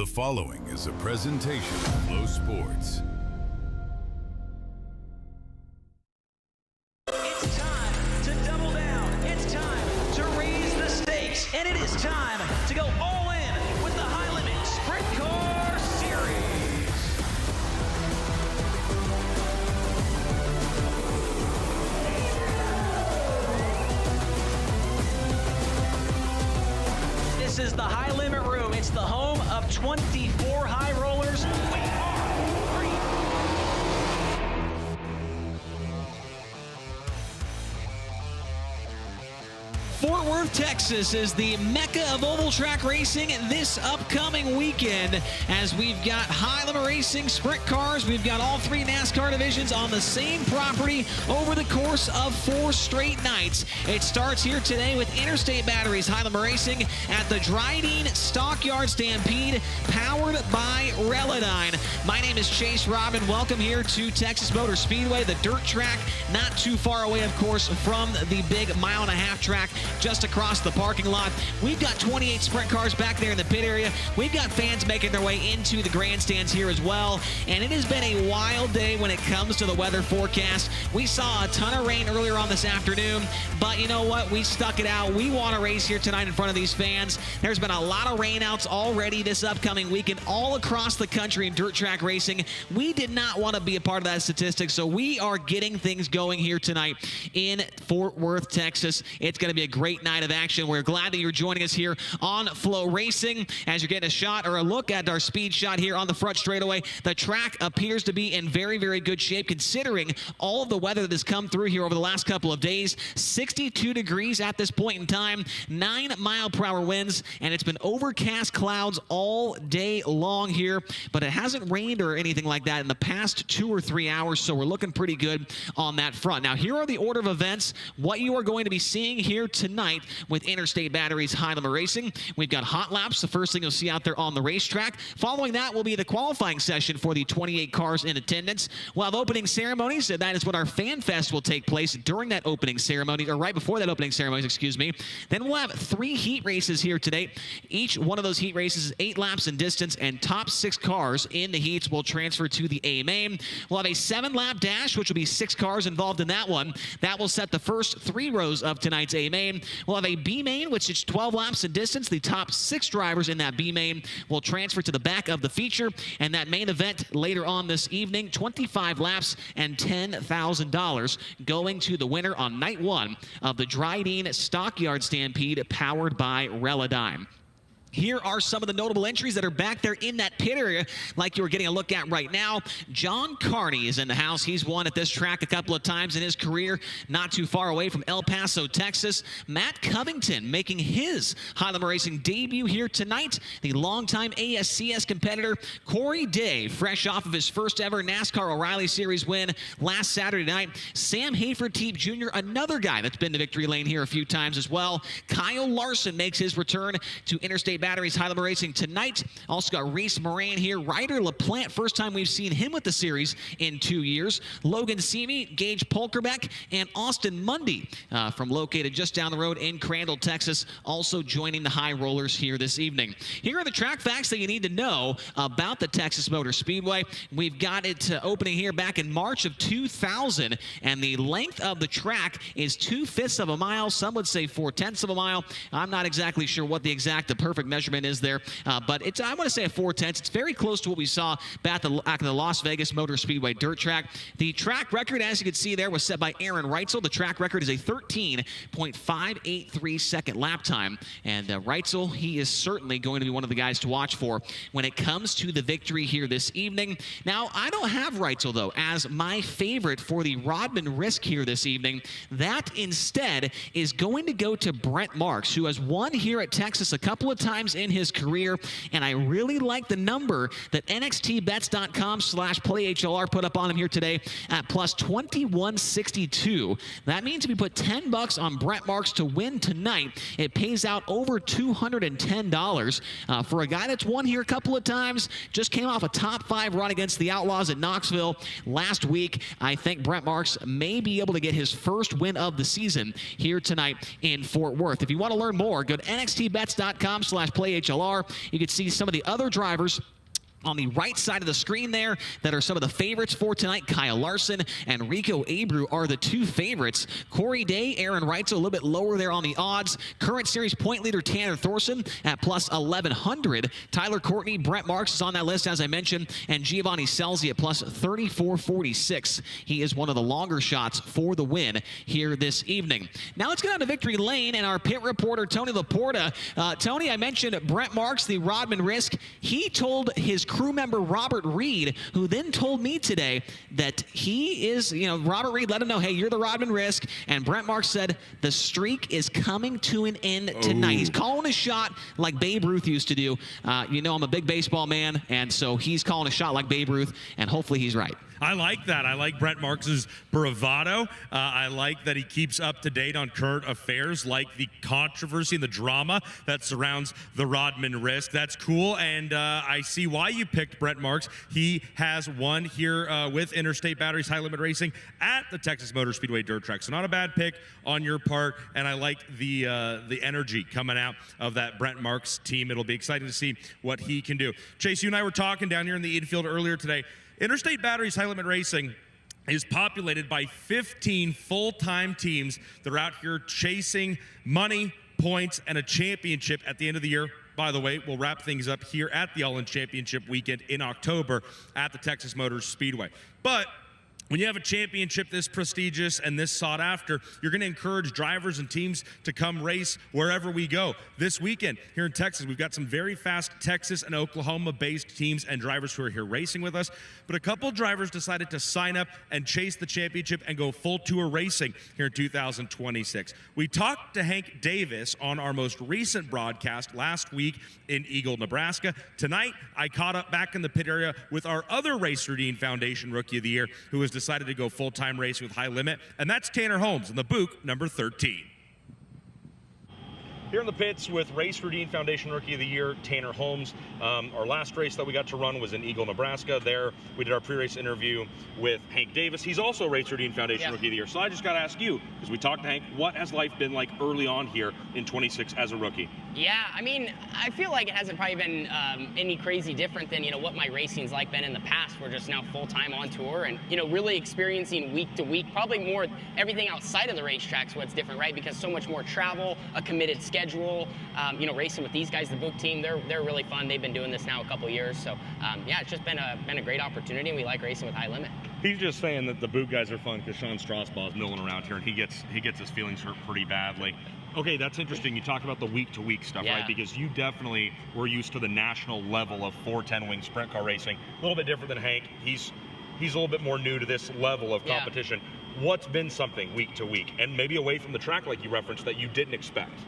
The following is a presentation of Flow Sports. It's time to double down. It's time to raise the stakes. And it is time to go all in with the High Limit Sprint Car Series. This is the High Limit Room. It's the home of 24 high rollers. We are free. Fort Worth, Texas is the mecca of oval track racing this upcoming weekend, as we've got high limit racing, sprint cars. We've got all three NASCAR divisions on the same property over the course of 4 straight nights. It starts here today with Interstate Batteries high limit racing at the Dryden Stockyard Stampede, powered by Relodyne. My name is Chase Robin. Welcome here to Texas Motor Speedway, the dirt track, not too far away, of course, from the big 1.5 mile track just across the parking lot. We've got 28 sprint cars back there in the pit area. We've got fans making their way into the grandstands here as well. And it has been a wild day when it comes to the weather forecast. We saw a ton of rain earlier on this afternoon, but you know what? We stuck it out. We want to race here tonight in front of these fans. There's been a lot of rainouts already this upcoming weekend all across the country in dirt track racing. We did not want to be a part of that statistic, so we are getting things going here tonight in Fort Worth, Texas. It's going to be a great night of action. We're glad that you're joining us here on FloRacing as you're getting a shot or a look at our speed shot here on the front straightaway. The track appears to be in very, very good shape considering all of the weather that has come through here over the last couple of days. 62 degrees at this point in time, 9-mile-per-hour winds, and it's been overcast clouds all day long here, but it hasn't rained or anything like that in the past 2 or 3 hours, so we're looking pretty good on that front. Now, here are the order of events, what you are going to be seeing here tonight with Interstate Batteries high limit racing. We've got hot laps, the first thing you'll see out there on the racetrack. Following that will be the qualifying session for the 28 cars in attendance. We'll have opening ceremonies, and that is what our FanFest will take place during that opening ceremony, or right before that opening ceremony, excuse me. Then we'll have 3 heat races here today. Each one of those heat races is 8 laps in distance, and top 6 cars in the heats will transfer to the A main. We'll have a 7-lap dash, which will be 6 cars involved in that one. That will set the first 3 rows of tonight's A main. We'll have a B main, which is 12 laps in distance. The top 6 drivers in that B main will transfer to the back of the feature, and that main event later on this evening, 25 laps and $10,000 going to the winner on night 1 of the Dryden Stockyard Stampede, powered by Relodyne. Here are some of the notable entries that are back there in that pit area like you were getting a look at right now. John Carney is in the house. He's won at this track a couple of times in his career, not too far away from El Paso, Texas. Matt Covington making his high limit racing debut here tonight. The longtime ASCS competitor Corey Day, fresh off of his first ever NASCAR O'Reilly Series win last Saturday night. Sam Haferteep Jr., another guy that's been to victory lane here a few times as well. Kyle Larson makes his return to Interstate Batteries high limit racing tonight. Also got Reese Moran here. Ryder LaPlante, first time we've seen him with the series in 2 years. Logan Seamy, Gage Polkerbeck, and Austin Mundy from located just down the road in Crandall, Texas, also joining the high rollers here this evening. Here are the track facts that you need to know about the Texas Motor Speedway. We've got it opening here back in March of 2000, and the length of the track is 2/5 of a mile. Some would say 4/10 of a mile. I'm not exactly sure what the perfect measurement is there, but it's, I want to say, a 4/10. It's very close to what we saw back at the Las Vegas Motor Speedway dirt track. The track record, as you can see there, was set by Aaron Reitzel. The track record is a 13.583 second lap time, and Reitzel, he is certainly going to be one of the guys to watch for when it comes to the victory here this evening. Now, I don't have Reitzel, though, as my favorite for the Rodman Risk here this evening. That instead is going to go to Brent Marks, who has won here at Texas a couple of times in his career, and I really like the number that NXTbets.com/PlayHLR put up on him here today at plus 2162. That means if you put $10 on Brent Marks to win tonight, it pays out over $210 for a guy that's won here a couple of times. Just came off a top 5 run against the Outlaws at Knoxville last week. I think Brent Marks may be able to get his first win of the season here tonight in Fort Worth. If you want to learn more, go to NXTbets.com/ YouTube.com/Play HLR. You can see some of the other drivers on the right side of the screen there that are some of the favorites for tonight. Kyle Larson and Rico Abreu are the two favorites. Corey Day, Aaron Wright's a little bit lower there on the odds. Current series point leader Tanner Thorson at plus 1,100. Tyler Courtney, Brent Marks is on that list, as I mentioned, and Giovanni Scelzi at plus 3,446. He is one of the longer shots for the win here this evening. Now let's get on to victory lane and our pit reporter, Tony Laporta. Tony, I mentioned Brent Marks, the Rodman risk. He told his crew member Robert Reed, who then told me today that he is, Robert Reed let him know, hey, you're the Rodman risk, and Brent Marks said the streak is coming to an end tonight. He's calling a shot like Babe Ruth used to do. I'm a big baseball man, and so he's calling a shot like Babe Ruth, and hopefully he's right. I like that. I like Brent Marks' bravado. I like that he keeps up to date on current affairs, like the controversy and the drama that surrounds the Rodman risk. That's cool, and I see why you picked Brent Marks. He has won here with Interstate Batteries High Limit Racing at the Texas Motor Speedway Dirt Track. So not a bad pick on your part, and I like the energy coming out of that Brent Marks team. It'll be exciting to see what he can do. Chase, you and I were talking down here in the infield earlier today. Interstate Batteries High Limit Racing is populated by 15 full-time teams that are out here chasing money, points, and a championship at the end of the year. By the way, we'll wrap things up here at the All-In Championship weekend in October at the Texas Motor Speedway. But when you have a championship this prestigious and this sought after, you're going to encourage drivers and teams to come race wherever we go. This weekend here in Texas, we've got some very fast Texas and Oklahoma-based teams and drivers who are here racing with us. But a couple drivers decided to sign up and chase the championship and go full tour racing here in 2026. We talked to Hank Davis on our most recent broadcast last week in Eagle, Nebraska. Tonight, I caught up back in the pit area with our other Racer Dean Foundation Rookie of the Year, who has decided to go full-time racing with High Limit, and that's Tanner Holmes in the Buick number 13. Here in the pits with Racer Dean Foundation Rookie of the Year, Tanner Holmes. Our last race that we got to run was in Eagle, Nebraska. There, we did our pre-race interview with Hank Davis. He's also Racer Dean Foundation Rookie of the Year. So I just got to ask you, because we talked to Hank, what has life been like early on here in 26 as a rookie? Yeah, I mean, I feel like it hasn't probably been any crazy different than, what my racing's like been in the past. We're just now full-time on tour and, really experiencing week to week, probably more everything outside of the racetrack's what's different, right? Because so much more travel, a committed schedule, racing with these guys, the Book team, they're really fun. They've been doing this now a couple years. So, it's just been a great opportunity, and we like racing with High Limit. He's just saying that the Boot guys are fun because Sean Strasbaugh is milling around here, and he gets his feelings hurt pretty badly. Okay, that's interesting. You talk about the week-to-week stuff, right? Because you definitely were used to the national level of 410 wing sprint car racing. A little bit different than Hank. He's a little bit more new to this level of competition. What's been something week to week, and maybe away from the track like you referenced, that you didn't expect?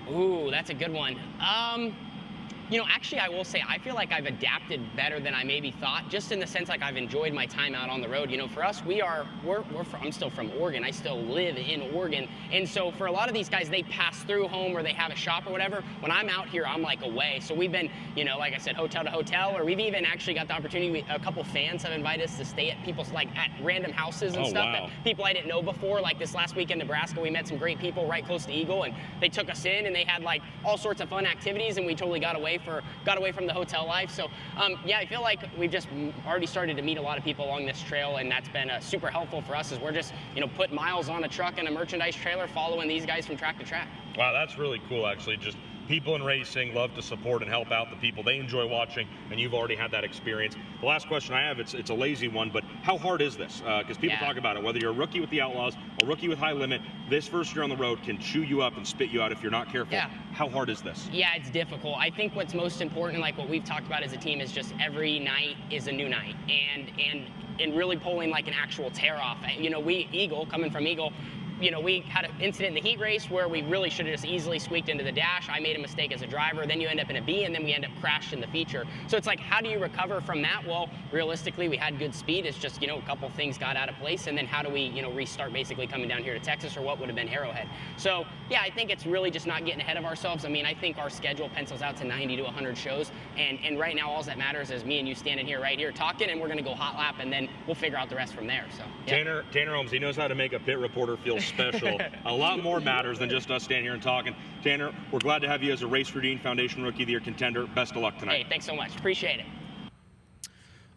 Ooh, that's a good one. Actually, I will say I feel like I've adapted better than I maybe thought, just in the sense like I've enjoyed my time out on the road. For us, I'm still from Oregon. I still live in Oregon. And so for a lot of these guys, they pass through home or they have a shop or whatever. When I'm out here, I'm like away. So we've been, like I said, hotel to hotel, or we've even actually got the opportunity, a couple fans have invited us to stay at people's, at random houses and stuff. Wow. That people I didn't know before. Like this last week in Nebraska, we met some great people right close to Eagle, and they took us in and they had all sorts of fun activities, and we totally got away from the hotel life. So I feel like we've just already started to meet a lot of people along this trail, and that's been super helpful for us as we're just put miles on a truck and a merchandise trailer following these guys from track to track. Wow, that's really cool actually. Just people in racing love to support and help out the people they enjoy watching, and you've already had that experience. The last question I have, it's a lazy one, but how hard is this? Because people talk about it, whether you're a rookie with the Outlaws, a rookie with High Limit, this first year on the road can chew you up and spit you out if you're not careful. Yeah. How hard is this? Yeah, it's difficult. I think what's most important, like what we've talked about as a team, is just every night is a new night, and really pulling an actual tear off. Coming from Eagle, we had an incident in the heat race where we really should have just easily squeaked into the dash. I made a mistake as a driver. Then you end up in a B, and then we end up crashed in the feature. So it's how do you recover from that? Well, realistically, we had good speed. It's just, a couple things got out of place. And then how do we, restart basically coming down here to Texas, or what would have been Arrowhead? So, yeah, I think it's really just not getting ahead of ourselves. I mean, I think our schedule pencils out to 90 to 100 shows. And right now, all that matters is me and you standing here right here talking, and we're going to go hot lap, and then we'll figure out the rest from there. So, yeah. Tanner Holmes, he knows how to make a pit reporter feel special. A lot more matters than just us standing here and talking. Tanner, we're glad to have you as a Race Routine Foundation Rookie of the Year contender. Best of luck tonight. Hey, thanks so much. Appreciate it.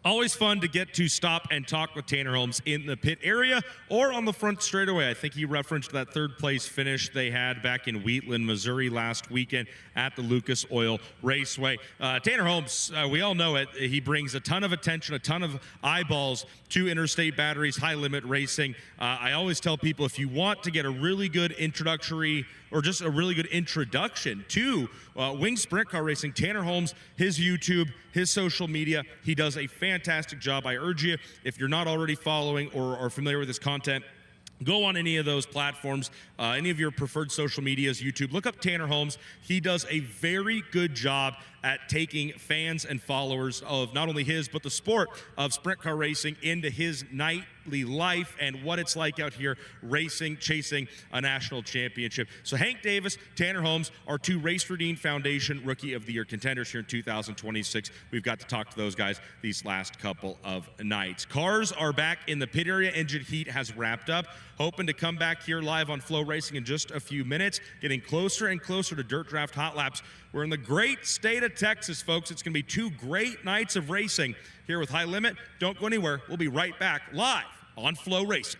Always fun to get to stop and talk with Tanner Holmes in the pit area or on the front straightaway. I think he referenced that third place finish they had back in Wheatland, Missouri last weekend at the Lucas Oil Raceway. Tanner Holmes, we all know it. He brings a ton of attention, a ton of eyeballs to Interstate Batteries, high limit racing. I always tell people, if you want to get a really good introductory or just a really good introduction to wing sprint car racing, Tanner Holmes, his YouTube, his social media, he does a fantastic job. I urge you, if you're not already following or are familiar with his content, go on any of those platforms, any of your preferred social medias, YouTube, look up Tanner Holmes. He does a very good job at taking fans and followers of not only his, but the sport of sprint car racing into his nightly life and what it's like out here racing, chasing a national championship. So Hank Davis, Tanner Holmes, our two Race Routine Foundation Rookie of the Year contenders here in 2026. We've got to talk to those guys these last couple of nights. Cars are back in the pit area. Engine heat has wrapped up. Hoping to come back here live on FloRacing in just a few minutes. Getting closer and closer to Dirt Draft Hot Laps. We're in the great state of Texas, folks. It's going to be two great nights of racing here with High Limit. Don't go anywhere. We'll be right back live on FloRacing.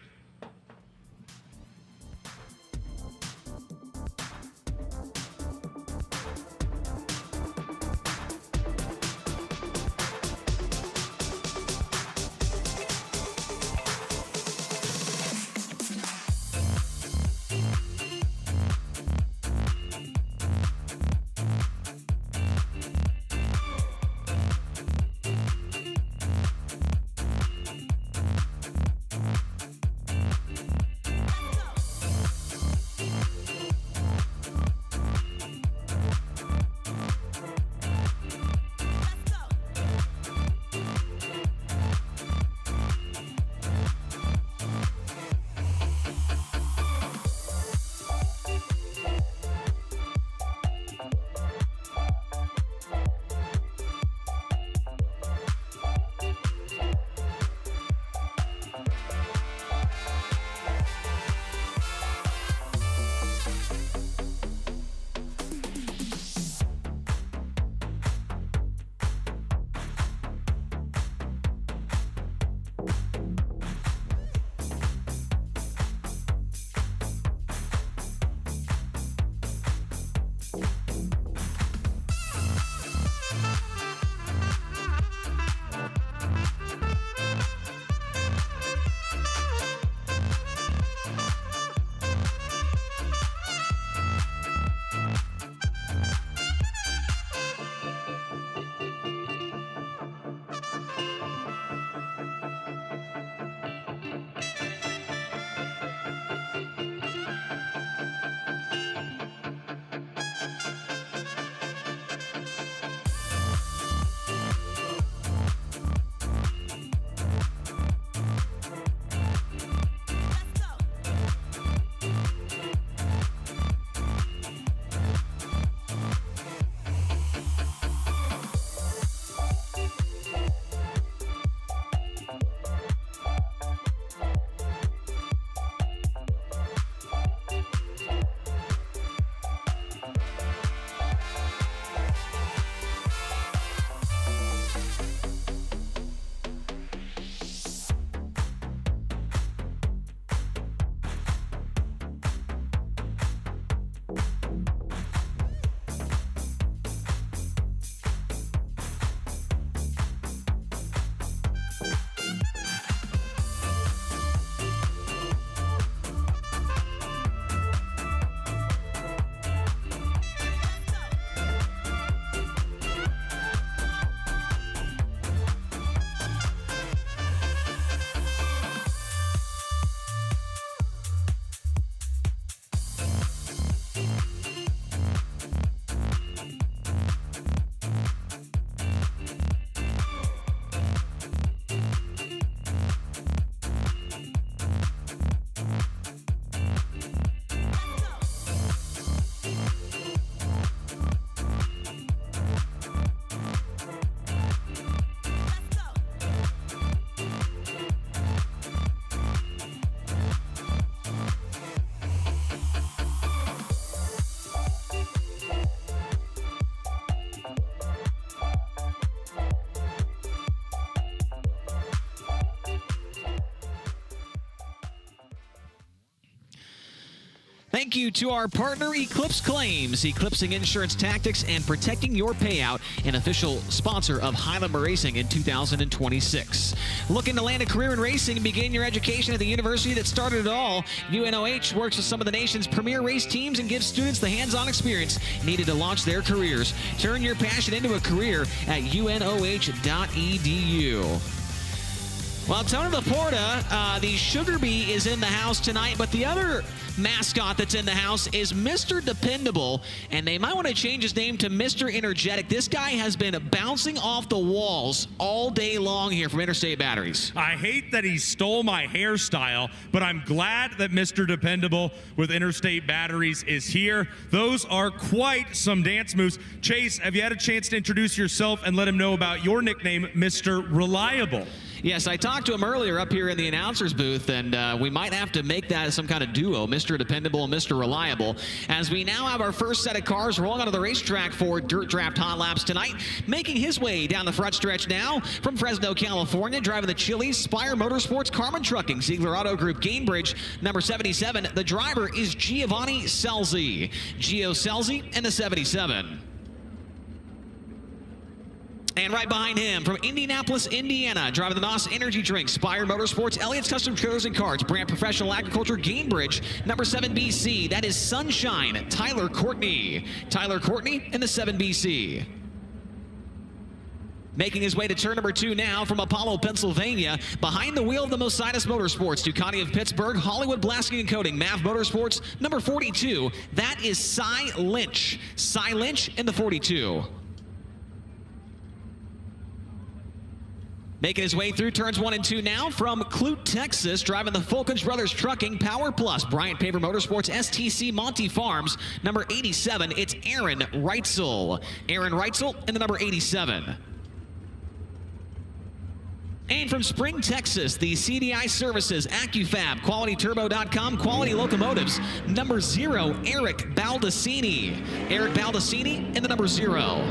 Thank you to our partner, Eclipse Claims, eclipsing insurance tactics and protecting your payout, an official sponsor of Highland Racing in 2026. Looking to land a career in racing and begin your education at the university that started it all, UNOH works with some of the nation's premier race teams and gives students the hands-on experience needed to launch their careers. Turn your passion into a career at unoh.edu. Well, Tony Laporta, the Sugar Bee is in the house tonight, but the other mascot that's in the house is Mr. Dependable, and they might want to change his name to Mr. Energetic. This guy has been bouncing off the walls all day long here from Interstate Batteries. I hate that he stole my hairstyle, but I'm glad that Mr. Dependable with Interstate Batteries is here. Those are quite some dance moves. Chase, have you had a chance to introduce yourself and let him know about your nickname, Mr. Reliable? Yes, I talked to him earlier up here in the announcer's booth, and we might have to make that some kind of duo, Mr. Dependable and Mr. Reliable, as we now have our first set of cars rolling onto the racetrack for Dirt Draft Hot Laps tonight. Making his way down the front stretch now from Fresno, California, driving the Chili's, Spire Motorsports, Carmen Trucking, Ziegler Auto Group, Gainbridge, number 77. The driver is Giovanni Selzi. Gio Selzi in the 77. And right behind him, from Indianapolis, Indiana, driving the NOS Energy Drink, Spire Motorsports, Elliott's Custom Trailers and Carts, Brand Professional Agriculture, Gainbridge, number 7 BC. That is Sunshine, Tyler Courtney. Tyler Courtney in the 7 BC. Making his way to turn number 2 now from Apollo, Pennsylvania. Behind the wheel of the Mositas Motorsports, Ducati of Pittsburgh, Hollywood Blasting and Coating, MAV Motorsports, number 42. That is Cy Lynch. Cy Lynch in the 42. Making his way through turns 1 and 2 now from Clute, Texas, driving the Fulkins Brothers Trucking, Power Plus, Bryant Paper Motorsports, STC Monty Farms, number 87. It's Aaron Reitzel. Aaron Reitzel in the number 87. And from Spring, Texas, the CDI Services, AccuFab, QualityTurbo.com, Quality Locomotives, number 0, Eric Baldacini. Eric Baldacini in the number 0.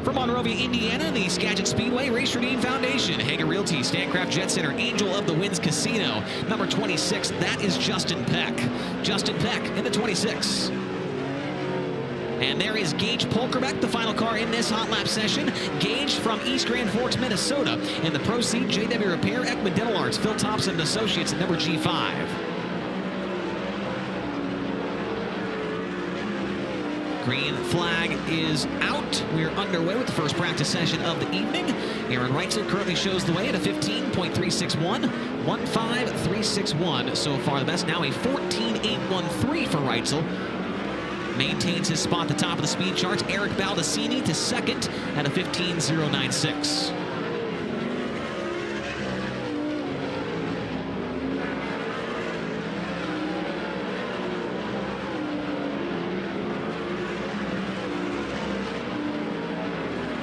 From Monrovia, Indiana, the Skagit Speedway, Race Redeem Foundation, Hager Realty, Stancraft Jet Center, Angel of the Winds Casino, number 26. That is Justin Peck. Justin Peck in the 26. And there is Gage Polkerbeck, the final car in this hot lap session. Gage from East Grand Forks, Minnesota. In the Pro Seat, JW Repair, Ekman Dental Arts, Phil Thompson and Associates at number G5. Green flag is out. We're underway with the first practice session of the evening. Aaron Reitzel currently shows the way at a 15.361. 15361 so far. The best now a 14.813 for Reitzel. Maintains his spot at the top of the speed charts. Eric Baldacini to second at a 15.096.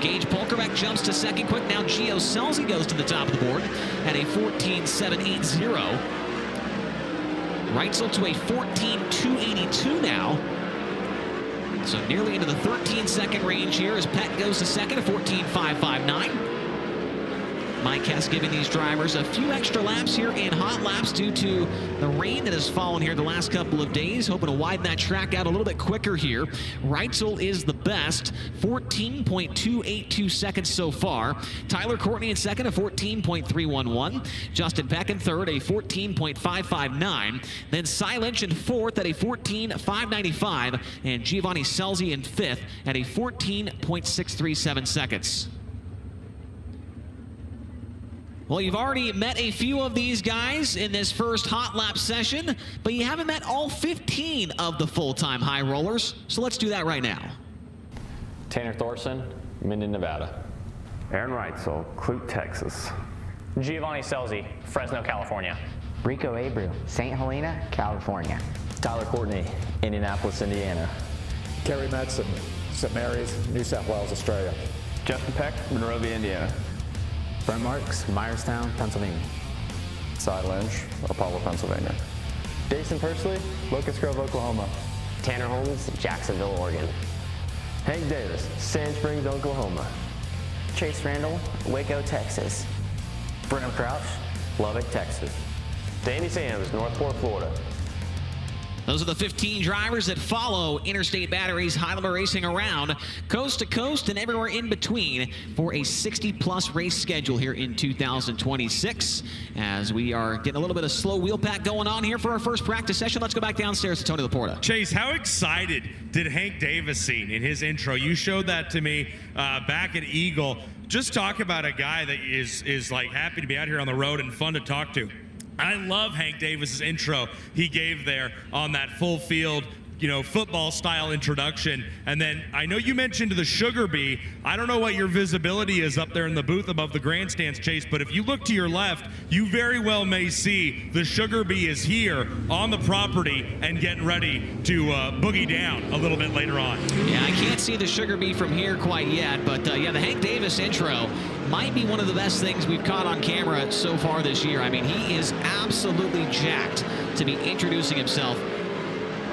Gage Polkerbeck jumps to second quick. Now Gio Selzi goes to the top of the board at a 14.780. Reitzel to a 14.282 now. So nearly into the 13-second range here as Peck goes to second at 14.559. Mike Hess giving these drivers a few extra laps here in hot laps due to the rain that has fallen here the last couple of days. Hoping to widen that track out a little bit quicker here. Reitzel is the best, 14.282 seconds so far. Tyler Courtney in second, a 14.311. Justin Peck in third, a 14.559. Then Cy Lynch in fourth at a 14.595. And Giovanni Selzi in fifth at a 14.637 seconds. Well, you've already met a few of these guys in this first hot lap session, but you haven't met all 15 of the full-time high rollers, so let's do that right now. Tanner Thorson, Minden, Nevada. Aaron Reitzel, Clute, Texas. Giovanni Selzi, Fresno, California. Rico Abreu, St. Helena, California. Tyler Courtney, Indianapolis, Indiana. Kerry Madsen, St. Mary's, New South Wales, Australia. Justin Peck, Monrovia, Indiana. Brent Marks, Myerstown, Pennsylvania. Cy Lynch, Apollo, Pennsylvania. Jason Persley, Locust Grove, Oklahoma. Tanner Holmes, Jacksonville, Oregon. Hank Davis, Sand Springs, Oklahoma. Chase Randall, Waco, Texas. Brenham Crouch, Lubbock, Texas. Danny Sams, Northport, Florida. Those are the 15 drivers that follow Interstate Battery's Highlander Racing around coast to coast and everywhere in between for a 60-plus race schedule here in 2026. As we are getting a little bit of slow wheel pack going on here for our first practice session, let's go back downstairs to Tony Laporta. Chase, how excited did Hank Davis seem in his intro? You showed that to me back at Eagle. Just talk about a guy that is like happy to be out here on the road and fun to talk to. I love Hank Davis's intro he gave there on that full field, football style introduction. And then I know you mentioned the Sugar Bee. I don't know what your visibility is up there in the booth above the grandstands, Chase, but if you look to your left, you very well may see the Sugar Bee is here on the property and getting ready to boogie down a little bit later on. Yeah, I can't see the Sugar Bee from here quite yet, but yeah, the Hank Davis intro might be one of the best things we've caught on camera so far this year. I mean, he is absolutely jacked to be introducing himself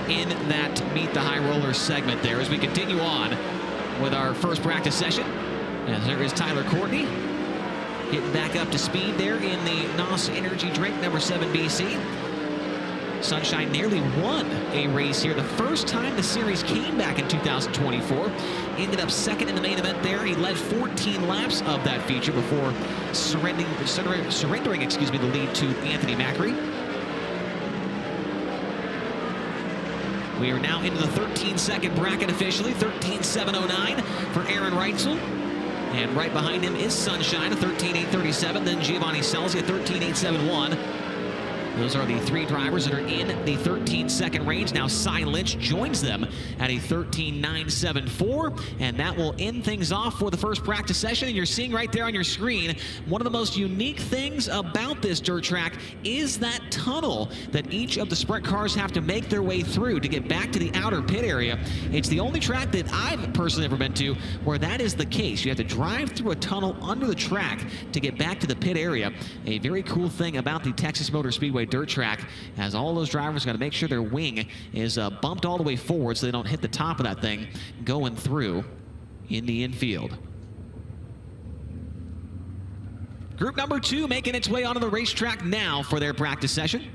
in that Meet the High Rollers segment there as we continue on with our first practice session. As there is Tyler Courtney getting back up to speed there in the NOS Energy Drink number 7 BC. Sunshine nearly won a race here. The first time the series came back in 2024. Ended up second in the main event there. He led 14 laps of that feature before surrendering the lead to Anthony Macri. We are now into the 13-second bracket officially. 13.709 for Aaron Reitzel. And right behind him is Sunshine, a 13.837. Then Giovanni Celsi, a 13.871. Those are the three drivers that are in the 13-second range. Now Cy Lynch joins them at a 13.974, and that will end things off for the first practice session. And you're seeing right there on your screen, one of the most unique things about this dirt track is that tunnel that each of the sprint cars have to make their way through to get back to the outer pit area. It's the only track that I've personally ever been to where that is the case. You have to drive through a tunnel under the track to get back to the pit area. A very cool thing about the Texas Motor Speedway dirt track, as all those drivers got to make sure their wing is bumped all the way forward so they don't hit the top of that thing going through in the infield. Group number 2 making its way onto the racetrack now for their practice session.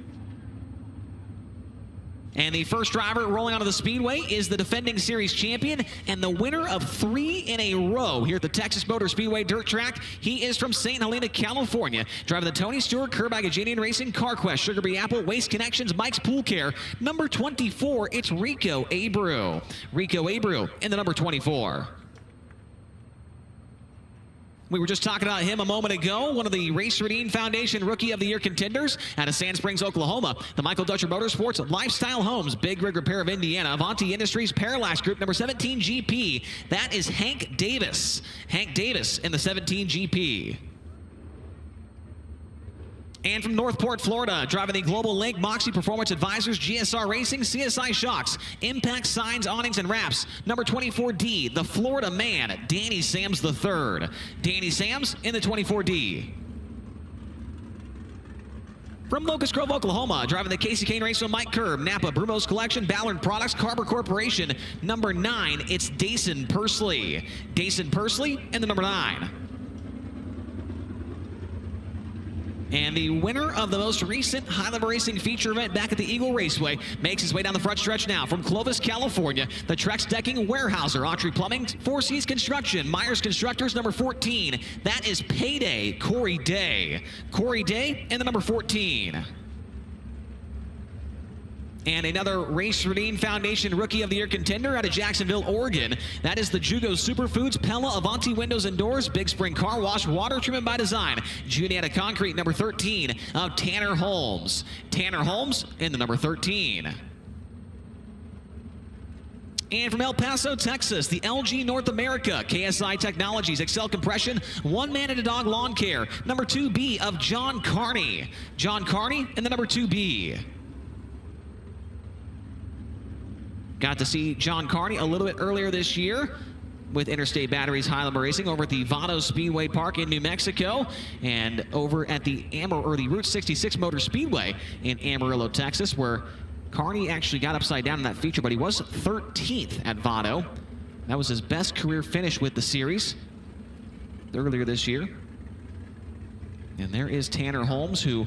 And the first driver rolling onto the Speedway is the defending series champion and the winner of 3 in a row here at the Texas Motor Speedway dirt track. He is from St. Helena, California, driving the Tony Stewart, Kerr Bagajanian Racing, CarQuest, Sugar Bee Apple, Waste Connections, Mike's Pool Care. Number 24, it's Rico Abreu. Rico Abreu in the number 24. We were just talking about him a moment ago, one of the Raceway Foundation Rookie of the Year contenders out of Sand Springs, Oklahoma. The Michael Dutcher Motorsports, Lifestyle Homes, Big Rig Repair of Indiana, Avanti Industries, Parallax Group, number 17 GP. That is Hank Davis. Hank Davis in the 17 GP. And from Northport, Florida, driving the Global Link, Moxie Performance Advisors, GSR Racing, CSI Shocks, Impact Signs, Awnings, and Wraps. Number 24D, the Florida man, Danny Sams III. Danny Sams in the 24D. From Locust Grove, Oklahoma, driving the Casey Kane Raceway, Mike Curb, Napa, Brumos Collection, Ballard Products, Carver Corporation. Number 9, it's Dason Pursley. Dason Pursley in the number 9. And the winner of the most recent Highlander Racing feature event back at the Eagle Raceway makes his way down the front stretch now from Clovis, California. The Trex Decking, Warehouser, Autry Plumbing, Four Seas Construction, Myers Constructors, number 14. That is Payday, Corey Day. Corey Day in the number 14. And another Raceway Foundation Rookie of the Year contender out of Jacksonville, Oregon. That is the Jugo Superfoods, Pella, Avanti Windows and Doors, Big Spring Car Wash, Water Treatment by Design, Juniata Concrete, number 13 of Tanner Holmes. Tanner Holmes in the number 13. And from El Paso, Texas, the LG North America, KSI Technologies, Excel Compression, One Man and a Dog Lawn Care, number 2B of John Carney. John Carney in the number 2B. Got to see John Carney a little bit earlier this year with Interstate Batteries Highlander Racing over at the Vado Speedway Park in New Mexico, and over at the Route 66 Motor Speedway in Amarillo, Texas, where Carney actually got upside down in that feature, but he was 13th at Vado. That was his best career finish with the series earlier this year. And there is Tanner Holmes, who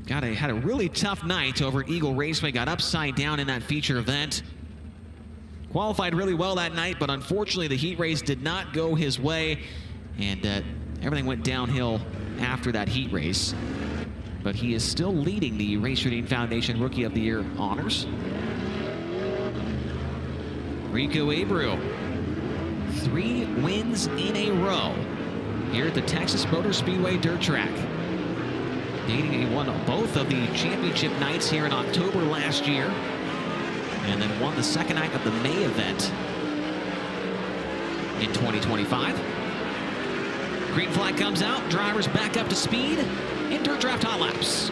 had a really tough night over at Eagle Raceway, got upside down in that feature event. Qualified really well that night, but unfortunately the heat race did not go his way, and everything went downhill after that heat race. But he is still leading the Race Routine Foundation Rookie of the Year honors. Rico Abreu, 3 wins in a row here at the Texas Motor Speedway Dirt Track. He won both of the championship nights here in October last year, and then won the second night of the May event in 2025. Green flag comes out, drivers back up to speed in Dirt Draft Hot Laps.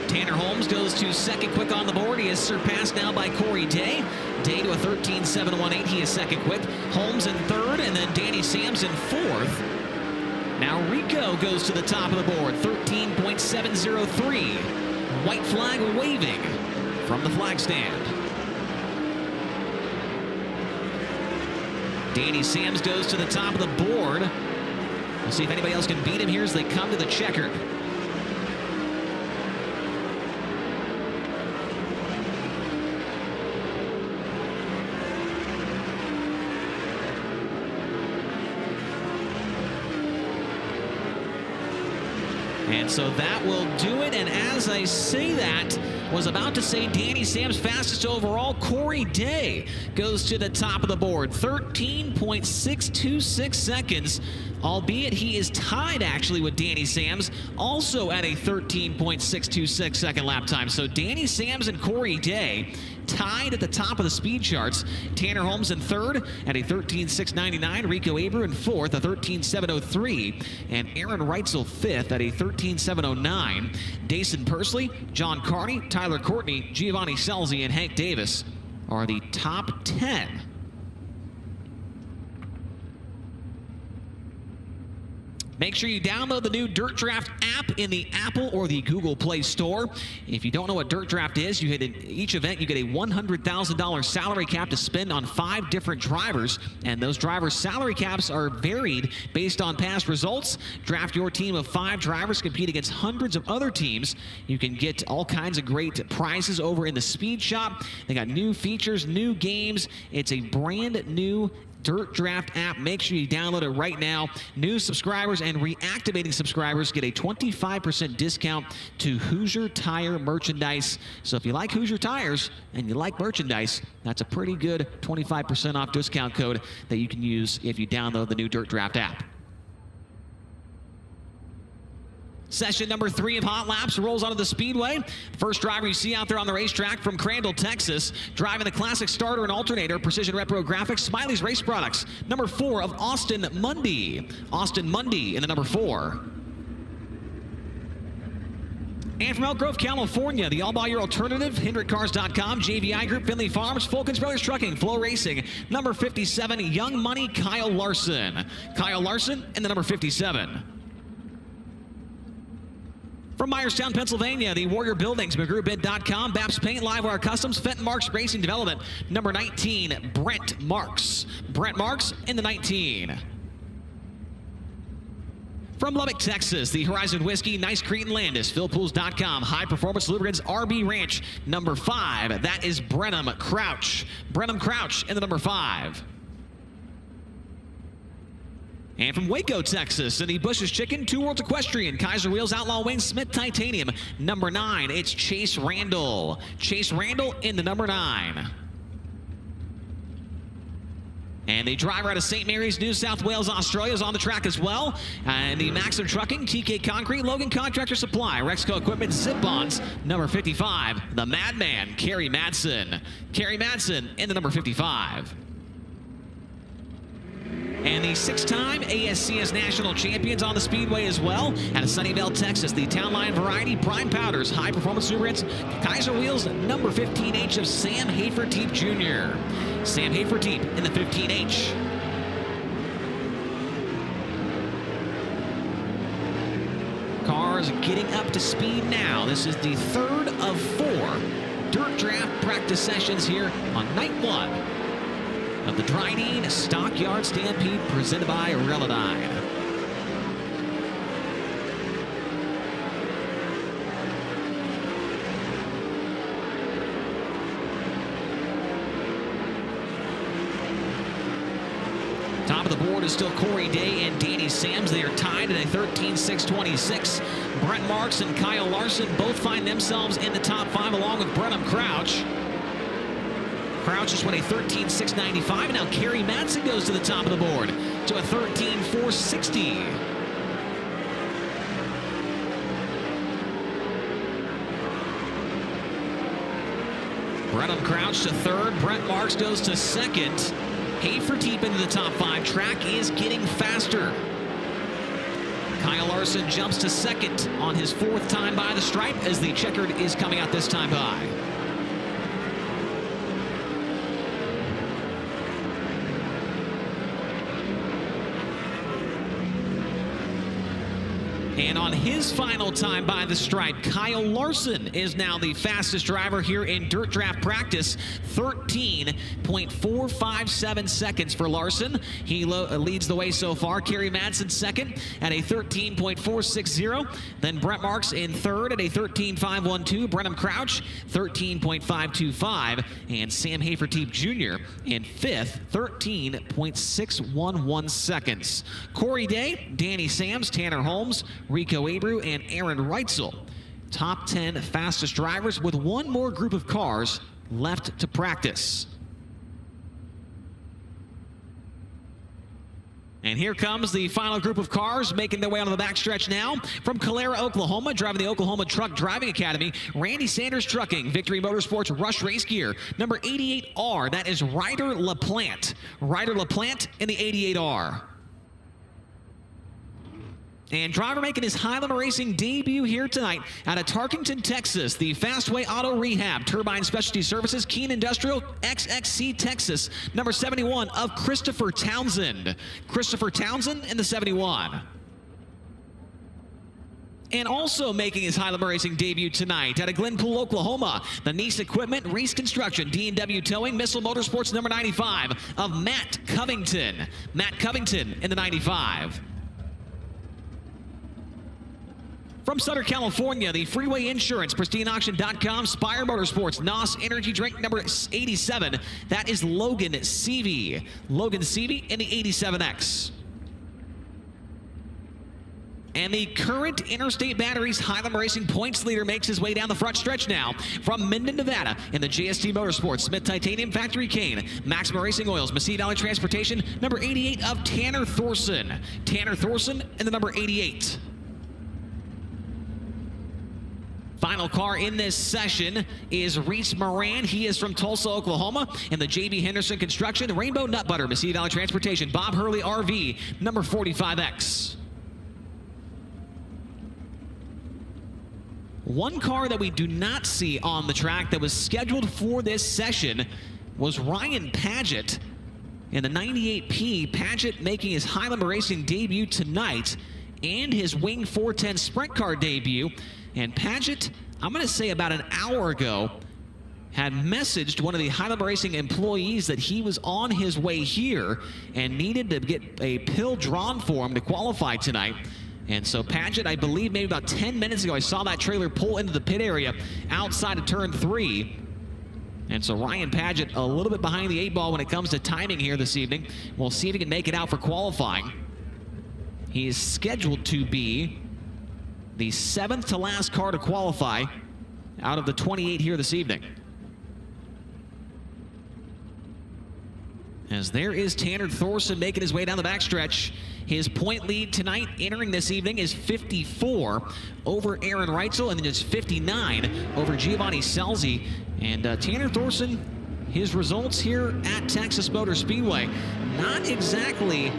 Tanner Holmes goes to second quick on the board. He is surpassed now by Corey Day. Day to a 13.718. He is second quick. Holmes in third, and then Danny Sams in fourth. Now Rico goes to the top of the board, 13.703. White flag waving from the flag stand. Danny Sams goes to the top of the board. We'll see if anybody else can beat him here as they come to the checkered. And so that will do it. And as I say that, was about to say Danny Sams fastest overall. Corey Day goes to the top of the board, 13.626 seconds, albeit he is tied actually with Danny Sams, also at a 13.626 second lap time. So Danny Sams and Corey Day tied at the top of the speed charts. Tanner Holmes in third at a 13.699. Rico Abreu in fourth, a 13.703. And Aaron Reitzel fifth at a 13.709. Dason Pursley, John Carney, Tyler Courtney, Giovanni Selzy, and Hank Davis are the top 10. Make sure you download the new Dirt Draft app in the Apple or the Google Play Store. If you don't know what Dirt Draft is, you hit in each event, you get a $100,000 salary cap to spend on 5 different drivers, and those drivers' salary caps are varied based on past results. Draft your team of 5 drivers, compete against hundreds of other teams. You can get all kinds of great prizes over in the Speed Shop. They got new features, new games. It's a brand new Dirt Draft app. Make sure you download it right now. New subscribers and reactivating subscribers get a 25% discount to Hoosier Tire merchandise. So if you like Hoosier Tires and you like merchandise, that's a pretty good 25% off discount code that you can use if you download the new Dirt Draft app. Session number 3 of Hot Laps rolls onto the Speedway. First driver you see out there on the racetrack from Crandall, Texas, driving the classic starter and alternator, Precision Retro Graphics, Smiley's Race Products. Number 4 of Austin Mundy. Austin Mundy in the number 4. And from Elk Grove, California, the all-by-your alternative, HendrickCars.com, JVI Group, Finley Farms, Fulkins Brothers Trucking, FloRacing, number 57, Young Money, Kyle Larson. Kyle Larson in the number 57. From Myerstown, Pennsylvania, the Warrior Buildings, McGrewBid.com, Baps Paint, Livewire Customs, Fenton Marks Racing Development, number 19, Brent Marks. Brent Marks in the 19. From Lubbock, Texas, the Horizon Whiskey, Nice Cretan Landis, PhilPools.com, High Performance Lubricants, RB Ranch, number 5. That is Brenham Crouch. Brenham Crouch in the number 5. And from Waco, Texas, the Bush's Chicken, Two Worlds Equestrian, Kaiser Wheels, Outlaw Wayne, Smith Titanium, number 9. It's Chase Randall. Chase Randall in the number 9. And the driver out of St. Mary's, New South Wales, Australia is on the track as well. And the Maxim Trucking, TK Concrete, Logan Contractor Supply, Rexco Equipment, Zip-Ons, number 55. The Madman, Kerry Madsen. Kerry Madsen in the number 55. And the 6-time ASCS National Champions on the Speedway as well. Out of Sunnyvale, Texas, the Town Line Variety, Prime Powders, High Performance Lubricants, Kaiser Wheels, number 15H of Sam Haferteep Jr. Sam Haferteep in the 15H. Cars cars getting up to speed now. This is the third of 4 dirt draft practice sessions here on night 1 of the Dryden Stockyard Stampede presented by Relodyne. Top of the board is still Corey Day and Danny Sams. They are tied at a 13.626. Brent Marks and Kyle Larson both find themselves in the top 5 along with Brenham Crouch. Crouch just went a 13.695. Now Kerry Madsen goes to the top of the board to a 13.460. Brenham Crouch to 3rd. Brent Marks goes to 2nd. Haferteep into the top 5. Track is getting faster. Kyle Larson jumps to 2nd on his 4th time by the stripe as the checkered is coming out this time by. And on his final time by the stripe, Kyle Larson is now the fastest driver here in dirt draft practice. 13.457 seconds for Larson. He leads the way so far. Kerry Madsen 2nd at a 13.460. Then Brent Marks in 3rd at a 13.512. Brenham Crouch 13.525. And Sam Haferteep Jr. in 5th, 13.611 seconds. Corey Day, Danny Sams, Tanner Holmes, Rico Abreu, and Aaron Reitzel. Top 10 fastest drivers with one more group of cars left to practice. And here comes the final group of cars making their way onto the backstretch now. From Calera, Oklahoma, driving the Oklahoma Truck Driving Academy, Randy Sanders Trucking, Victory Motorsports Rush Race Gear, number 88R, that is Ryder LaPlante. Ryder LaPlante in the 88R. And driver making his Highland Racing debut here tonight out of Tarkington, Texas, the Fastway Auto Rehab, Turbine Specialty Services, Keene Industrial, XXC, Texas, number 71 of Christopher Townsend. Christopher Townsend in the 71. And also making his Highland Racing debut tonight out of Glenpool, Oklahoma, the Nice Equipment, Reese Construction, D&W Towing, Missile Motorsports, number 95 of Matt Covington. Matt Covington in the 95. From Sutter, California, the Freeway Insurance, PristineAuction.com, Spire Motorsports, NOS Energy Drink number 87. That is Logan Seavey. Logan Seavey in the 87X. And the current Interstate Batteries Highland Racing points leader makes his way down the front stretch now. From Minden, Nevada, in the JST Motorsports, Smith Titanium Factory Cane, Maxima Racing Oils, Mesquite Valley Transportation, number 88 of Tanner Thorson. Tanner Thorson in the number 88. Final car in this session is Reese Moran. He is from Tulsa, Oklahoma, in the J.B. Henderson Construction, Rainbow Nut Butter, Mesquite Valley Transportation, Bob Hurley RV, number 45X. One car that we do not see on the track that was scheduled for this session was Ryan Paget in the 98P. Paget making his Highland Racing debut tonight and his Wing 410 Sprint Car debut. And Paget, I'm going to say about an hour ago, had messaged one of the Highland Racing employees that he was on his way here and needed to get a pill drawn for him to qualify tonight. And so Paget, I believe maybe about 10 minutes ago, I saw that trailer pull into the pit area outside of turn 3. And so Ryan Paget a little bit behind the 8 ball when it comes to timing here this evening. We'll see if he can make it out for qualifying. He is scheduled to be the 7th to last car to qualify out of the 28 here this evening. As there is Tanner Thorson making his way down the backstretch. His point lead tonight entering this evening is 54 over Aaron Reitzel, and then it's 59 over Giovanni Scelzi. And Tanner Thorson, his results here at Texas Motor Speedway, not exactly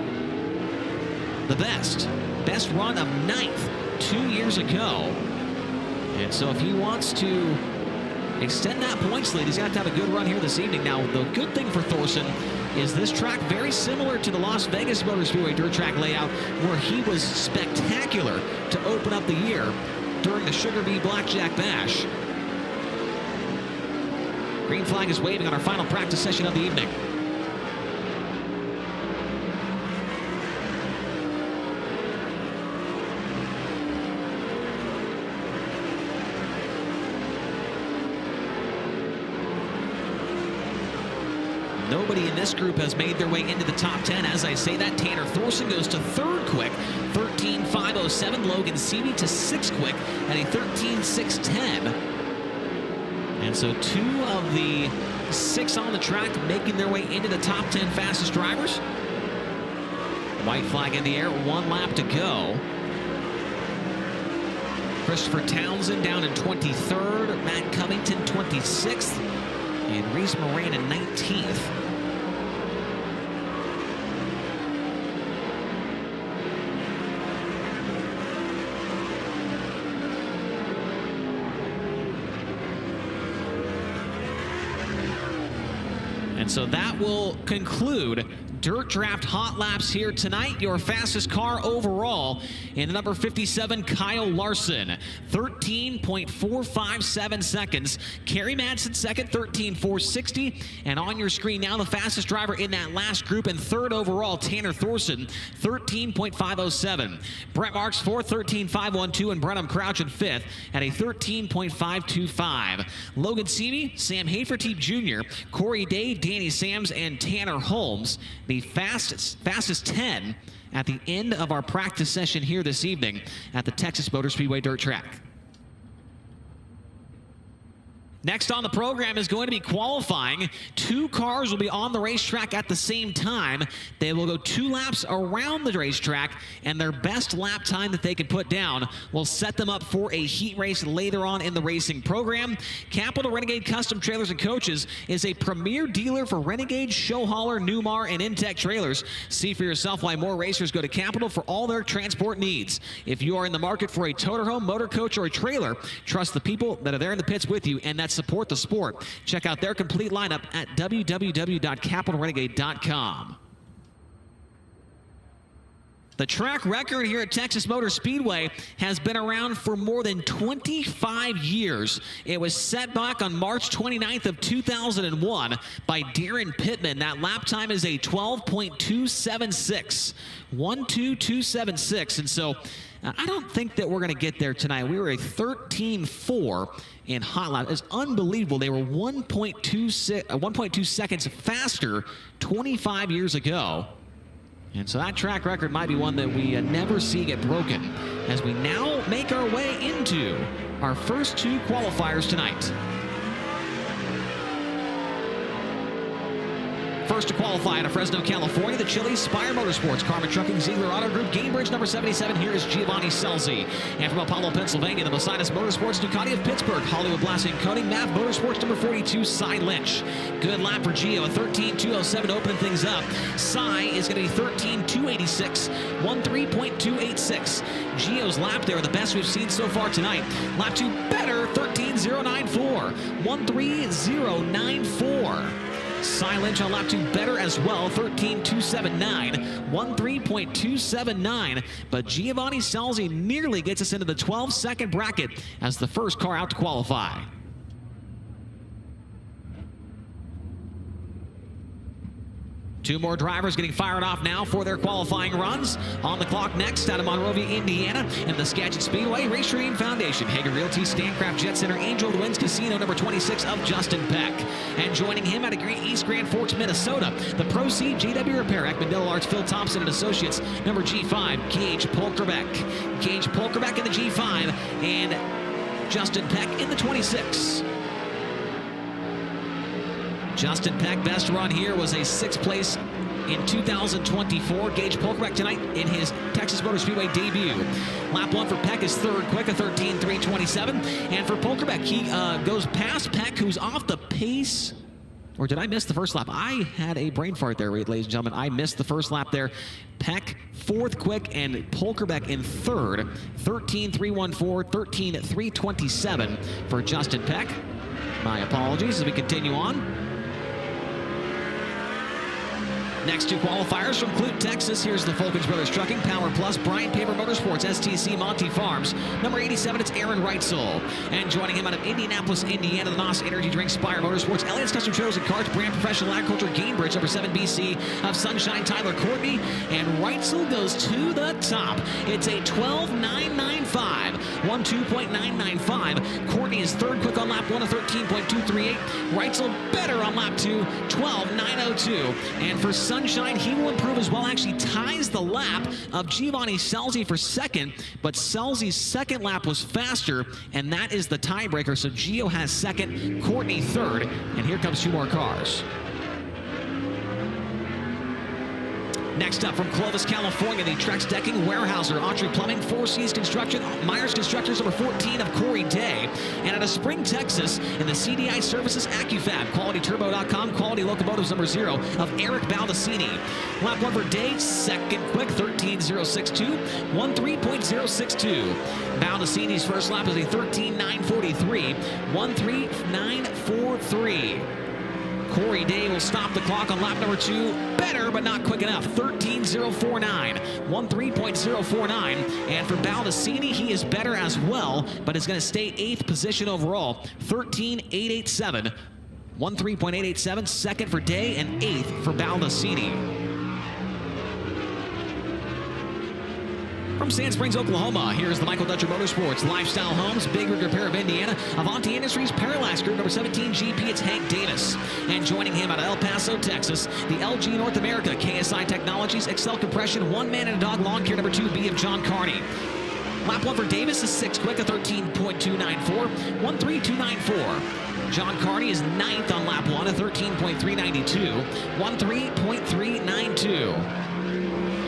the best. Best run of 9th 2 years ago. And so if he wants to extend that points lead, he's got to have a good run here this evening. Now, the good thing for Thorson is this track very similar to the Las Vegas Motor Speedway dirt track layout, where he was spectacular to open up the year. during the Sugar Bee Blackjack Bash. Green flag is waving on our final practice session of the evening. Nobody in this group has made their way into the top 10. As I say that, Tanner Thorson goes to third quick, 13.507. Logan Seavey to sixth quick at a 13.610. And so 2 of the 6 on the track making their way into the top 10 fastest drivers. White flag in the air, 1 lap to go. Christopher Townsend down in 23rd, Matt Covington 26th, and Reese Moran in 19th. And so that will conclude Dirt Draft Hot Laps here tonight. Your fastest car overall in the number 57, Kyle Larson, 13.457 seconds. Kerry Madsen second, 13.460. And on your screen now, the fastest driver in that last group and third overall, Tanner Thorson, 13.507. Brett Marks fourth, 13.512, and Brenham Crouch in fifth at a 13.525. Logan Seavey, Sam Haferteep Jr., Corey Day, Danny Sams, and Tanner Holmes, the fastest 10 at the end of our practice session here this evening at the Texas Motor Speedway Dirt Track. Next on the program is going to be qualifying. 2 cars will be on the racetrack at the same time. They will go 2 laps around the racetrack, and their best lap time that they can put down will set them up for a heat race later on in the racing program. Capital Renegade Custom Trailers and Coaches is a premier dealer for Renegade, Show Hauler, Newmar, and Intech trailers. See for yourself why more racers go to Capital for all their transport needs. If you are in the market for a motorhome, motor coach, or a trailer, trust the people that are there in the pits with you, and that's support the sport. Check out their complete lineup at www.capitalrenegade.com. The track record here at Texas Motor Speedway has been around for more than 25 years. It was set back on March 29th of 2001 by Darren Pittman. That lap time is a 12.276. 12276. And so I don't think that we're going to get there tonight. We were a 13.4 in hot lap. It's unbelievable. They were 1.2 seconds faster 25 years ago. And so that track record might be one that we never see get broken as we now make our way into our first 2 qualifiers tonight. First to qualify out of Fresno, California, the Chili Spire Motorsports, Carmen Trucking, Ziegler Auto Group, Gamebridge number 77. Here is Giovanni Selzi. And from Apollo, Pennsylvania, the Mosinas Motorsports, Ducati of Pittsburgh, Hollywood Blasting and Coating, MAV Motorsports number 42, Cy Lynch. Good lap for Gio, a 13.207 opening things up. Cy is going to be 13.286, 13.286. Gio's lap there, the best we've seen so far tonight. Lap 2 better, 13.094, 13.094. Cy Lynch on lap 2 better as well, 13.279, 13.279. But Giovanni Selzi nearly gets us into the 12-second bracket as the first car out to qualify. Two more drivers getting fired off now for their qualifying runs. On the clock next out of Monrovia, Indiana, and the Skagit Speedway, Race Shooting Foundation, Hager Realty, Stancraft Jet Center, Angel of the Winds Casino, number 26 of Justin Peck. And joining him out of East Grand Forks, Minnesota, the Proceed JW Repair, Ekman Arts, Phil Thompson and Associates, number G5, Gage Polkerbeck. Gage Polkerbeck in the G5, and Justin Peck in the 26. Justin Peck, best run here was a 6th place in 2024. Gage Polkerbeck tonight in his Texas Motor Speedway debut. Lap 1 for Peck is 3rd quick, a 13.327. And for Polkerbeck, he goes past Peck, who's off the pace. Or did I miss the first lap? I had a brain fart there, ladies and gentlemen. I missed the first lap there. Peck 4th quick and Polkerbeck in 3rd. 13.314, 13.327 for Justin Peck. My apologies as we continue on. Next two qualifiers from Clute, Texas. Here's the Fulkins Brothers Trucking, Power Plus, Brian Paper Motorsports, STC Monty Farms. Number 87, it's Aaron Reitzel. And joining him out of Indianapolis, Indiana, the NOS Energy Drink, Spire Motorsports, Elliott's Custom Trailers and Carts, Brand Professional Agriculture, Gamebridge, number 7 BC of Sunshine, Tyler Courtney. And Reitzel goes to the top. It's a 12.995, 12.995. Courtney is third, quick on lap 1, a 13.238. Reitzel better on lap 2, 12.902. And for Sunshine, he will improve as well. Actually ties the lap of Giovanni Scelzi for second, but Scelzi's second lap was faster, and that is the tiebreaker. So Gio has second, Courtney third, and here comes two more cars. Next up from Clovis, California, the Trex Decking, Weyerhaeuser, Autry Plumbing, Four Seas Construction, Myers Constructors, number 14 of Corey Day. And out of Spring, Texas, in the CDI Services AccuFab, QualityTurbo.com, Quality Locomotives, number 0 of Eric Baldacini. Lap 1 for Day, second quick, 13.062, 13.062. Baldacini's first lap is a 13.943, 13.943. Corey Day will stop the clock on lap number 2. Better, but not quick enough. 13.049. 13.049. And for Baldacini, he is better as well, but is going to stay 8th position overall. 13.887. 13.887. Second for Day and 8th for Baldacini. From Sand Springs, Oklahoma, here's the Michael Dutcher Motorsports, Lifestyle Homes, Big Rig Repair of Indiana, Avanti Industries, Parallax Group, number 17 GP, it's Hank Davis. And joining him out of El Paso, Texas, the LG North America, KSI Technologies, Excel Compression, One Man and a Dog Lawn Care, number 2B of John Carney. Lap 1 for Davis is 6 quick, a 13.294, 13.294. John Carney is 9th on lap 1, a 13.392, 13.392.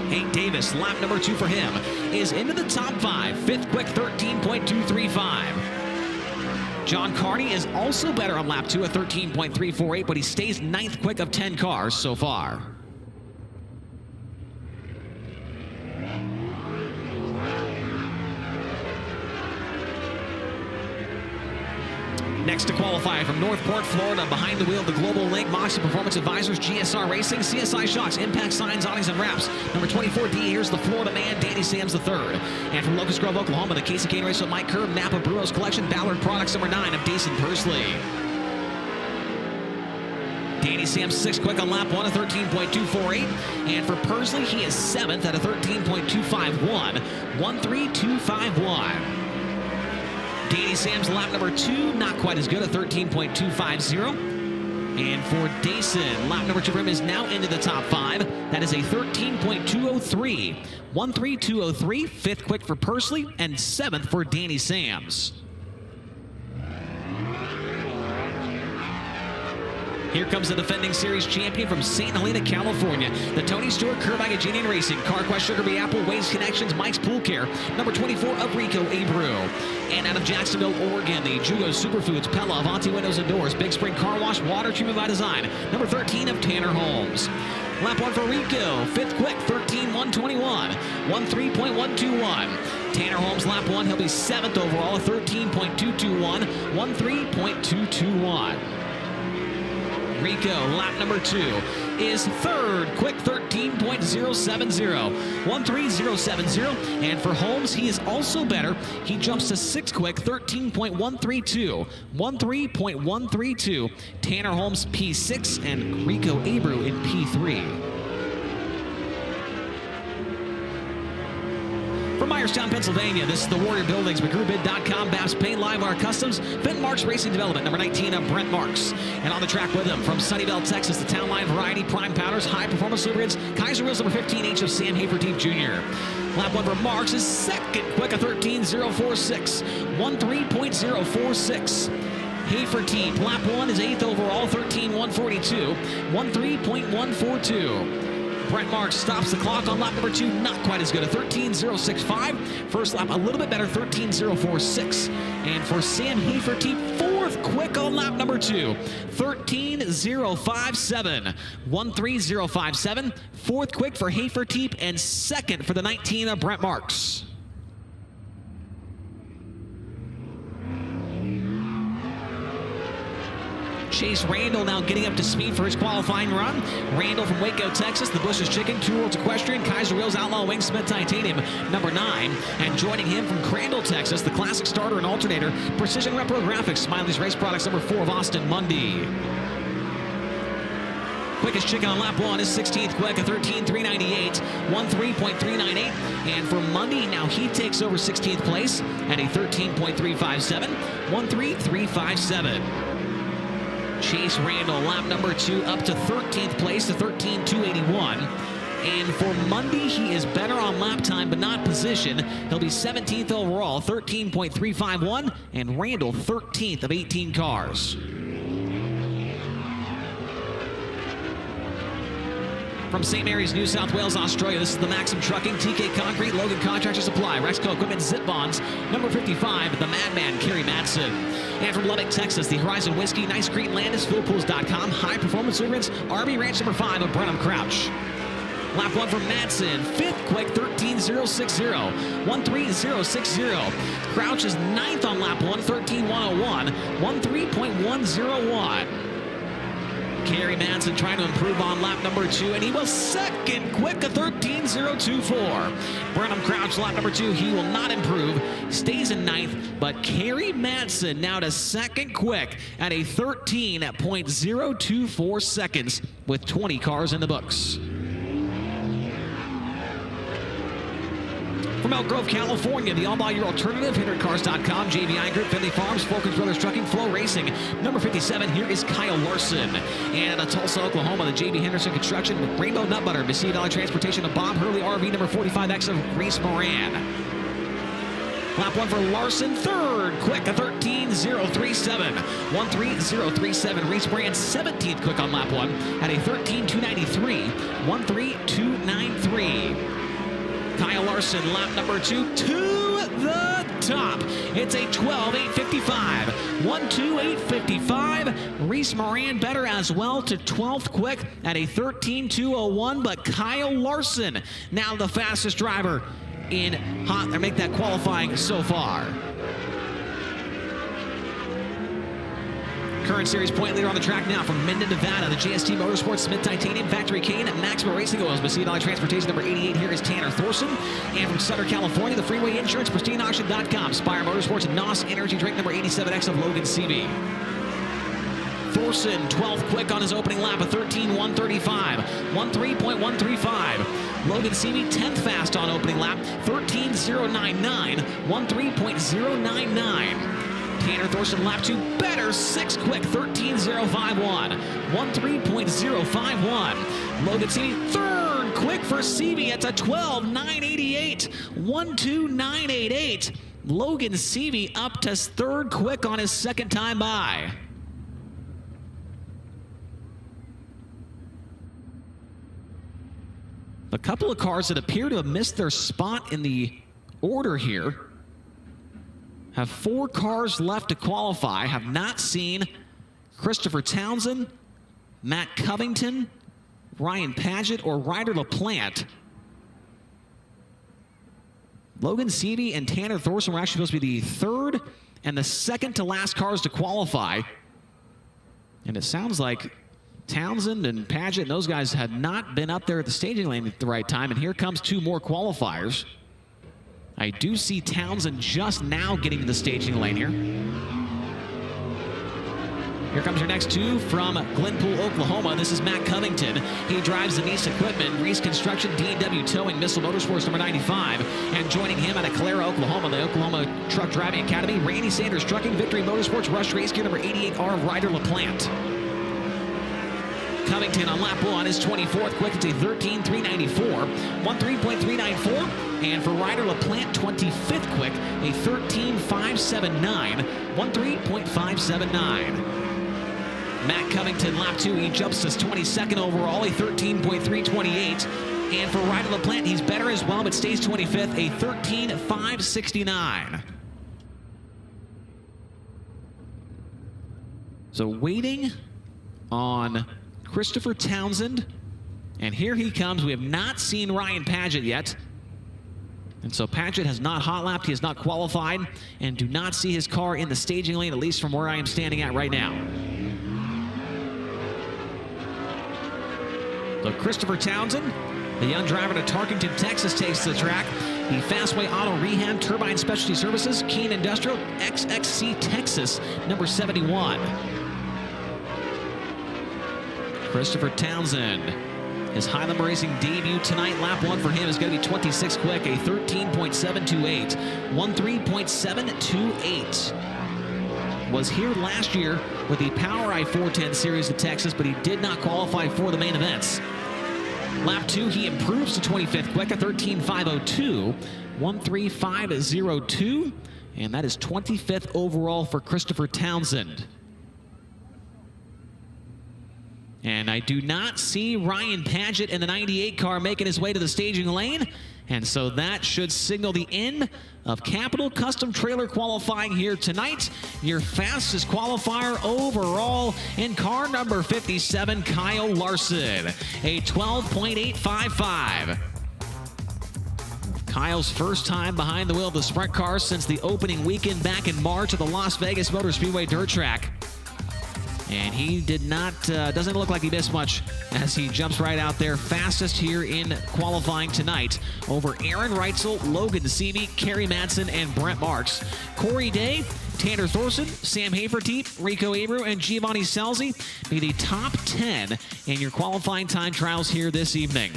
Hank Davis, lap number 2 for him, is into the top 5. 5th quick, 13.235. John Carney is also better on lap 2 at 13.348, but he stays 9th quick of 10 cars so far. Next to qualify from Northport, Florida, behind the wheel of the Global Link, Moxie Performance Advisors, GSR Racing, CSI Shocks, Impact Signs, Awnings, and Wraps. Number 24D, here's the Florida man, Danny Sams III. And from Locust Grove, Oklahoma, the Casey Kane Race with Mike Kerr, Napa Brewers Collection, Ballard Products, number 9 of Dason Pursley. Danny Sams 6th quick on lap 1, a 13.248. And for Pursley, he is 7th at a 13.251, 13.251. Danny Sams lap number 2, not quite as good, a 13.250. And for Dason, lap number 2 for him is now into the top 5. That is a 13.203. 13.203, 5th quick for Pursley, and 7th for Danny Sams. Here comes the defending series champion from St. Helena, California. The Tony Stewart Curve Agajanian Racing, CarQuest, Sugar Bee Apple, Waze Connections, Mike's Pool Care, number 24 of Rico Abreu. And out of Jacksonville, Oregon, the Jugo Superfoods, Pella, Avanti Windows and Doors, Big Spring Car Wash, Water Treatment by Design, number 13 of Tanner Holmes. Lap 1 for Rico, 5th quick, 13.121, 13.121. Tanner Holmes, lap 1, he'll be 7th overall, 13.221, 13.221. Rico, lap number 2, is 3rd, quick 13.070, 13.070. And for Holmes, he is also better. He jumps to 6th quick, 13.132, 13.132. Tanner Holmes P6 and Rico Abreu in P3. From Myerstown, Pennsylvania, this is the Warrior Buildings, McGrewbid.com, Bass Paint, Live Wire Customs, Fenton Marks Racing Development, number 19 of Brent Marks. And on the track with him, from Sunnyvale, Texas, the Town Line Variety, Prime Powders, High Performance Lubricants, Kaiser Wheels, number 15H of Sam Haferteef Jr. Lap 1 for Marks is 2nd quick, a 13.046, 13.046. Haferteef, lap 1 is 8th overall, 13.142, 13.142. Brent Marks stops the clock on lap number 2, not quite as good, a 13.065. First lap a little bit better, 13.046. And for Sam Haferteef, 4th quick on lap number 2, 13.057, 13.057. 4th quick for Haferteef and 2nd for the 19 of Brent Marks. Chase Randall now getting up to speed for his qualifying run. Randall from Waco, Texas, the Bush's Chicken, Two Worlds Equestrian, Kaiser Wheels Outlaw Wing Smith Titanium, number 9. And joining him from Crandall, Texas, the Classic Starter and Alternator, Precision Repro Graphics, Smiley's Race Products, number 4 of Austin Mundy. Quickest chicken on lap 1 is 16th quick, a 13.398, 13.398. And for Mundy, now he takes over 16th place at a 13.357, 13.357. Chase Randall, lap number 2, up to 13th place, to 13.281. And for Mundy, he is better on lap time, but not position. He'll be 17th overall, 13.351, and Randall 13th of 18 cars. From St. Mary's, New South Wales, Australia, this is the Maxim Trucking, TK Concrete, Logan Contractor Supply, Rexco Equipment, Zip Bonds, number 55, the Madman, Kerry Madsen. And from Lubbock, Texas, the Horizon Whiskey, Nice Green Landis, FuelPools.com, High Performance Lubricants, RB Ranch number 5 of Brenham Crouch. Lap 1 from Madsen, 5th quick, 13.060, 13.060. Crouch is 9th on lap 1, 13.101, 13.101. Kerry Madsen trying to improve on lap number 2, and he was 2nd quick, a 13.024. Brenham Crouch, lap number 2, he will not improve, stays in 9th, but Kerry Madsen now to 2nd quick at a 13.024 seconds with 20 cars in the books. From Elk Grove, California, the all-by-year alternative, HindredCars.com, JVI Group, Finley Farms, Falcons Brothers Trucking, FloRacing. Number 57, here is Kyle Larson. And out of Tulsa, Oklahoma, the J.B. Henderson Construction, Rainbow Nut Butter, Mississippi Valley Transportation of Bob Hurley RV, number 45X of Reese Moran. Lap 1 for Larson, 3rd quick, a 13.037, 13.037. Reese Moran, 17th quick on lap 1 at a 13.293, 13.293. Kyle Larson, lap number 2, to the top. It's a 12.855, 12.855. Reese Moran better as well to 12th quick at a 13.201, but Kyle Larson now the fastest driver in make that qualifying so far. Current series point leader on the track now from Minden, Nevada, the JST Motorsports Smith Titanium Factory Cane at Maxima Racing Oils, Mississippi Valley Transportation, number 88. Here is Tanner Thorson. And from Sutter, California, the Freeway Insurance, PristineAuction.com, Spire Motorsports, and NOS Energy Drink, number 87X of Logan Seavey. Thorson, 12th quick on his opening lap, a 13.135, 13.135. Logan Seavey, 10th fast on opening lap, 13.099, 13.099. Tanner Thorson, lap 2, better, 6th quick, 13.051, 13.051. Logan Seavey, 3rd quick for Seavey, it's a 12.988, 12.988. Logan Seavey up to 3rd quick on his 2nd time by. A couple of cars that appear to have missed their spot in the order here have 4 cars left to qualify, have not seen Christopher Townsend, Matt Covington, Ryan Paget, or Ryder LaPlante. Logan Seavey and Tanner Thorson were actually supposed to be the 3rd and the 2nd to last cars to qualify. And it sounds like Townsend and Paget and those guys had not been up there at the staging lane at the right time. And here comes 2 more qualifiers. I do see Townsend just now getting to the staging lane here. Here comes your next 2 from Glenpool, Oklahoma. This is Matt Covington. He drives the Nice Equipment, Reese Construction, D&W Towing, Missile Motorsports, number 95. And joining him out of Calera, Oklahoma, the Oklahoma Truck Driving Academy, Randy Sanders Trucking, Victory Motorsports, Rush Race Gear, number 88R of Ryder LaPlante. Covington on lap 1 is 24th quick. It's a 13.394, 13.394. And for Ryder LaPlante, 25th quick, a 13.579, 13.579. Matt Covington, lap 2, he jumps to 22nd overall, a 13.328. And for Ryder LaPlante, he's better as well, but stays 25th, a 13.569. So waiting on Christopher Townsend, and here he comes. We have not seen Ryan Paget yet. And so Paget has not hot lapped, he has not qualified, and do not see his car in the staging lane, at least from where I am standing at right now. So Christopher Townsend, the young driver to Tarkington, Texas, takes the track. The Fastway Auto Rehab Turbine Specialty Services, Keene Industrial, XXC Texas, number 71. Christopher Townsend, his Highland Racing debut tonight. Lap 1 for him is going to be 26 quick, a 13.728, 13.728. Was here last year with the Power I-410 Series of Texas, but he did not qualify for the main events. Lap 2, he improves to 25th quick, a 13.502, 13.502, and that is 25th overall for Christopher Townsend. And I do not see Ryan Paget in the 98 car making his way to the staging lane. And so that should signal the end of Capital Custom Trailer qualifying here tonight. Your fastest qualifier overall in car number 57, Kyle Larson, a 12.855. Kyle's first time behind the wheel of the sprint car since the opening weekend back in March at the Las Vegas Motor Speedway dirt track. And he did not, doesn't look like he missed much as he jumps right out there. Fastest here in qualifying tonight over Aaron Reitzel, Logan Seavey, Kerry Madsen, and Brent Marks. Corey Day, Tanner Thorson, Sam Haferteep, Rico Abreu, and Giovanni Salzi be the top 10 in your qualifying time trials here this evening.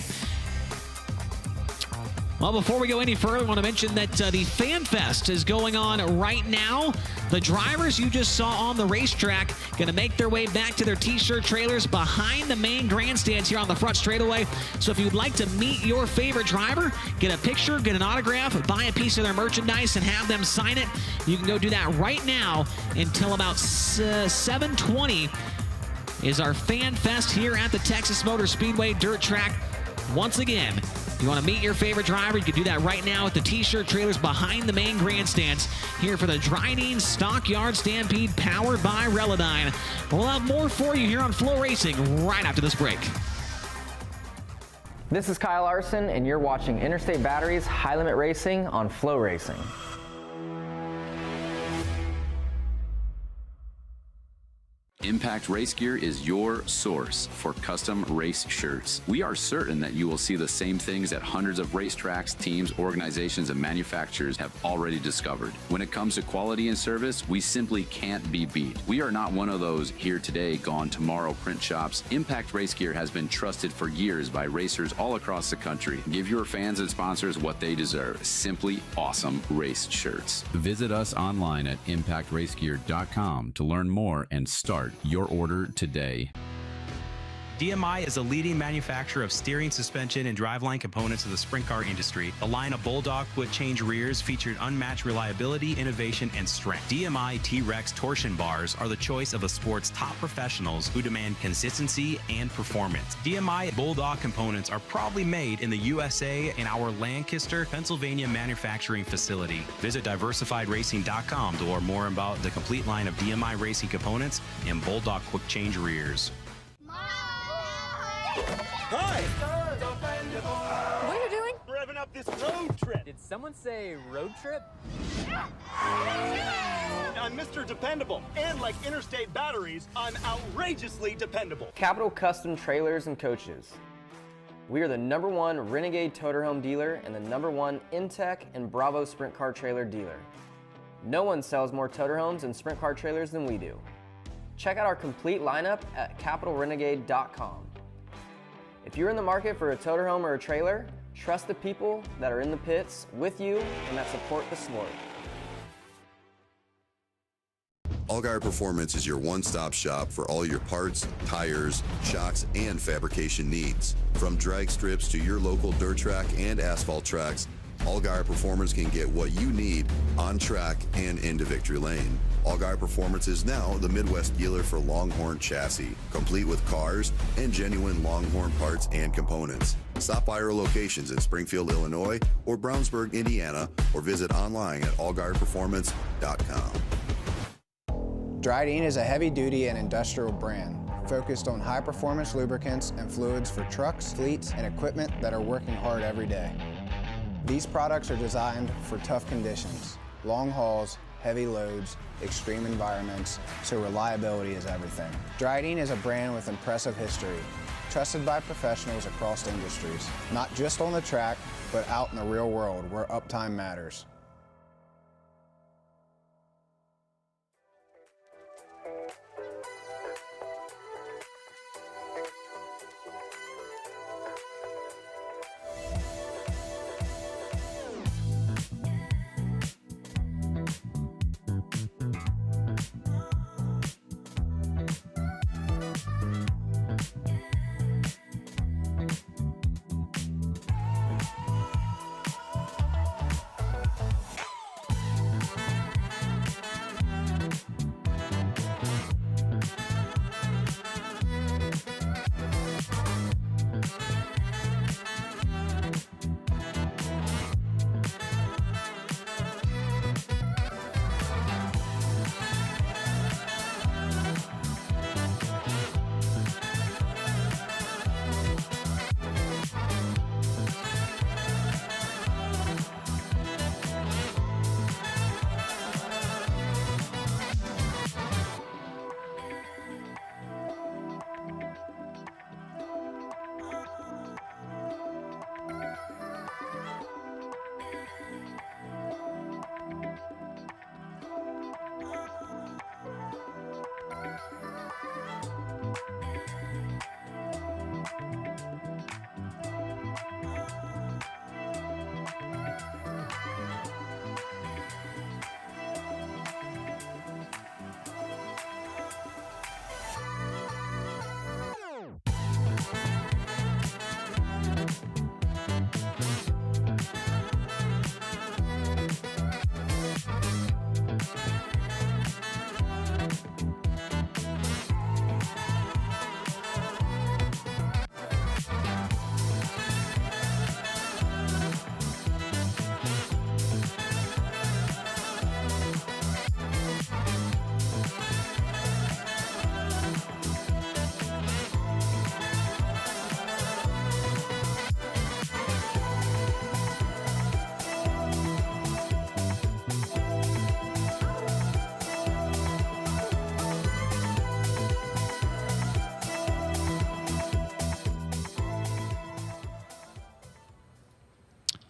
Well, before we go any further, I want to mention that the FanFest is going on right now. The drivers you just saw on the racetrack going to make their way back to their T-shirt trailers behind the main grandstands here on the front straightaway. So if you'd like to meet your favorite driver, get a picture, get an autograph, buy a piece of their merchandise, and have them sign it, you can go do that right now until about 7:20 is our FanFest here at the Texas Motor Speedway dirt track. Once again, you want to meet your favorite driver, you can do that right now at the T-shirt trailers behind the main grandstands here for the Dryden Stockyard Stampede powered by Relodyne. We'll have more for you here on FloRacing right after this break. This is Kyle Larson, and you're watching Interstate Batteries High Limit Racing on FloRacing. Impact Race Gear is your source for custom race shirts. We are certain that you will see the same things that hundreds of racetracks, teams, organizations, and manufacturers have already discovered. When it comes to quality and service, we simply can't be beat. We are not one of those here today, gone tomorrow print shops. Impact Race Gear has been trusted for years by racers all across the country. Give your fans and sponsors what they deserve. Simply awesome race shirts. Visit us online at impactracegear.com to learn more and start your order today. DMI is a leading manufacturer of steering, suspension, and driveline components of the sprint car industry. The line of Bulldog quick change rears featured unmatched reliability, innovation, and strength. DMI T-Rex torsion bars are the choice of the sport's top professionals who demand consistency and performance. DMI Bulldog components are proudly made in the USA in our Lancaster, Pennsylvania manufacturing facility. Visit diversifiedracing.com to learn more about the complete line of DMI racing components and Bulldog quick change rears. Hi! What are you doing? Revving up this road trip. Did someone say road trip? I'm Mr. Dependable, and like Interstate Batteries, I'm outrageously dependable. Capital Custom Trailers and Coaches. We are the #1 Renegade Toterhome dealer and the #1 Intech and Bravo Sprint Car Trailer dealer. No one sells more Toterhomes and Sprint Car Trailers than we do. Check out our complete lineup at capitalrenegade.com. If you're in the market for a Toterhome or a trailer, trust the people that are in the pits with you and that support the sport. Allgaier Performance is your one-stop shop for all your parts, tires, shocks, and fabrication needs. From drag strips to your local dirt track and asphalt tracks, Allgaier Performance can get what you need on track and into victory lane. Allgaier Performance is now the Midwest dealer for Longhorn chassis, complete with cars and genuine Longhorn parts and components. Stop by our locations in Springfield, Illinois, or Brownsburg, Indiana, or visit online at allgaierperformance.com. Dryden is a heavy-duty and industrial brand focused on high-performance lubricants and fluids for trucks, fleets, and equipment that are working hard every day. These products are designed for tough conditions, long hauls, heavy loads, extreme environments, so reliability is everything. Dryden is a brand with impressive history. trusted by professionals across industries, not just on the track, but out in the real world where uptime matters.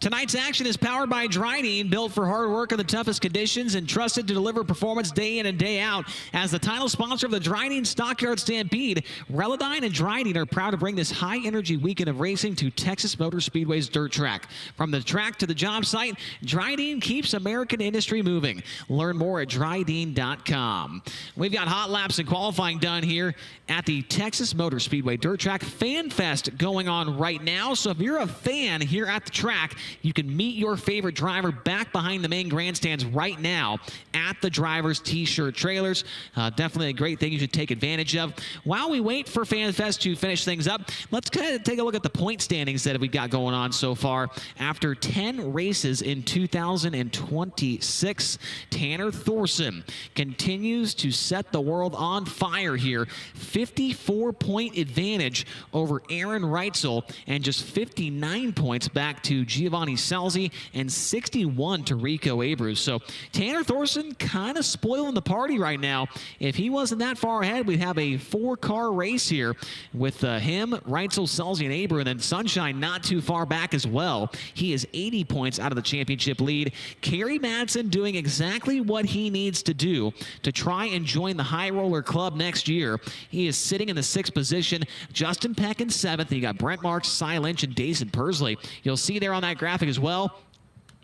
Tonight's action is powered by Dryden, built for hard work in the toughest conditions and trusted to deliver performance day in and day out. As the title sponsor of the Dryden Stockyard Stampede, Relodyne and Dryden are proud to bring this high-energy weekend of racing to Texas Motor Speedway's dirt track. From the track to the job site, Dryden keeps American industry moving. Learn more at Dryden.com. We've got hot laps and qualifying done here at the Texas Motor Speedway dirt track. FanFest going on right now, so if you're a fan here at the track, you can meet your favorite driver back behind the main grandstands right now at the drivers' t-shirt trailers. Definitely a great thing you should take advantage of. While we wait for FanFest to finish things up, let's kind of take a look at the point standings that we've got going on so far. After 10 races in 2026, Tanner Thorson continues to set the world on fire here. 54-point advantage over Aaron Reitzel and just 59 points back to Giovanni Salzi and 61 to Rico Abreu. So Tanner Thorson kind of spoiling the party right now. If he wasn't that far ahead, we'd have a 4-car race here with him, Reitzel, Salzi, and Abreu, and then Sunshine not too far back as well. He is 80 points out of the championship lead. Kerry Madsen doing exactly what he needs to do to try and join the High Roller Club next year. He is sitting in the 6th position. Justin Peck in 7th. You got Brent Marks, Cy Lynch, and Dason Persley. You'll see there on that graphic as well.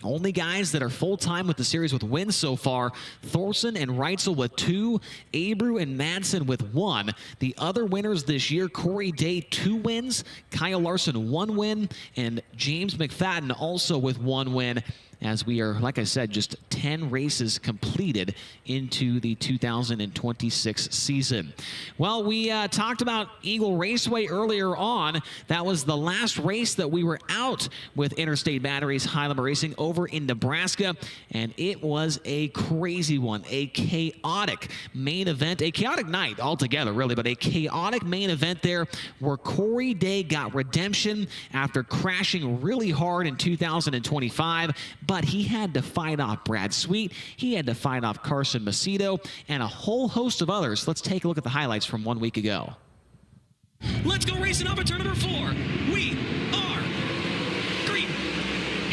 Only guys that are full-time with the series with wins so far, Thorson and Reitzel with 2, Abreu and Madsen with 1. The other winners this year, Corey Day 2 wins, Kyle Larson 1 win, and James McFadden also with 1 win. As we are, like I said, just 10 races completed into the 2026 season. Well, we talked about Eagle Raceway earlier on. That was the last race that we were out with Interstate Batteries High Limit Racing over in Nebraska, and it was a crazy one, a chaotic main event, a chaotic night altogether, really, but a chaotic main event there where Corey Day got redemption after crashing really hard in 2025. But he had to fight off Brad Sweet. He had to fight off Carson Macedo and a whole host of others. Let's take a look at the highlights from 1 week ago. Let's go racing up at turn number 4. We are green.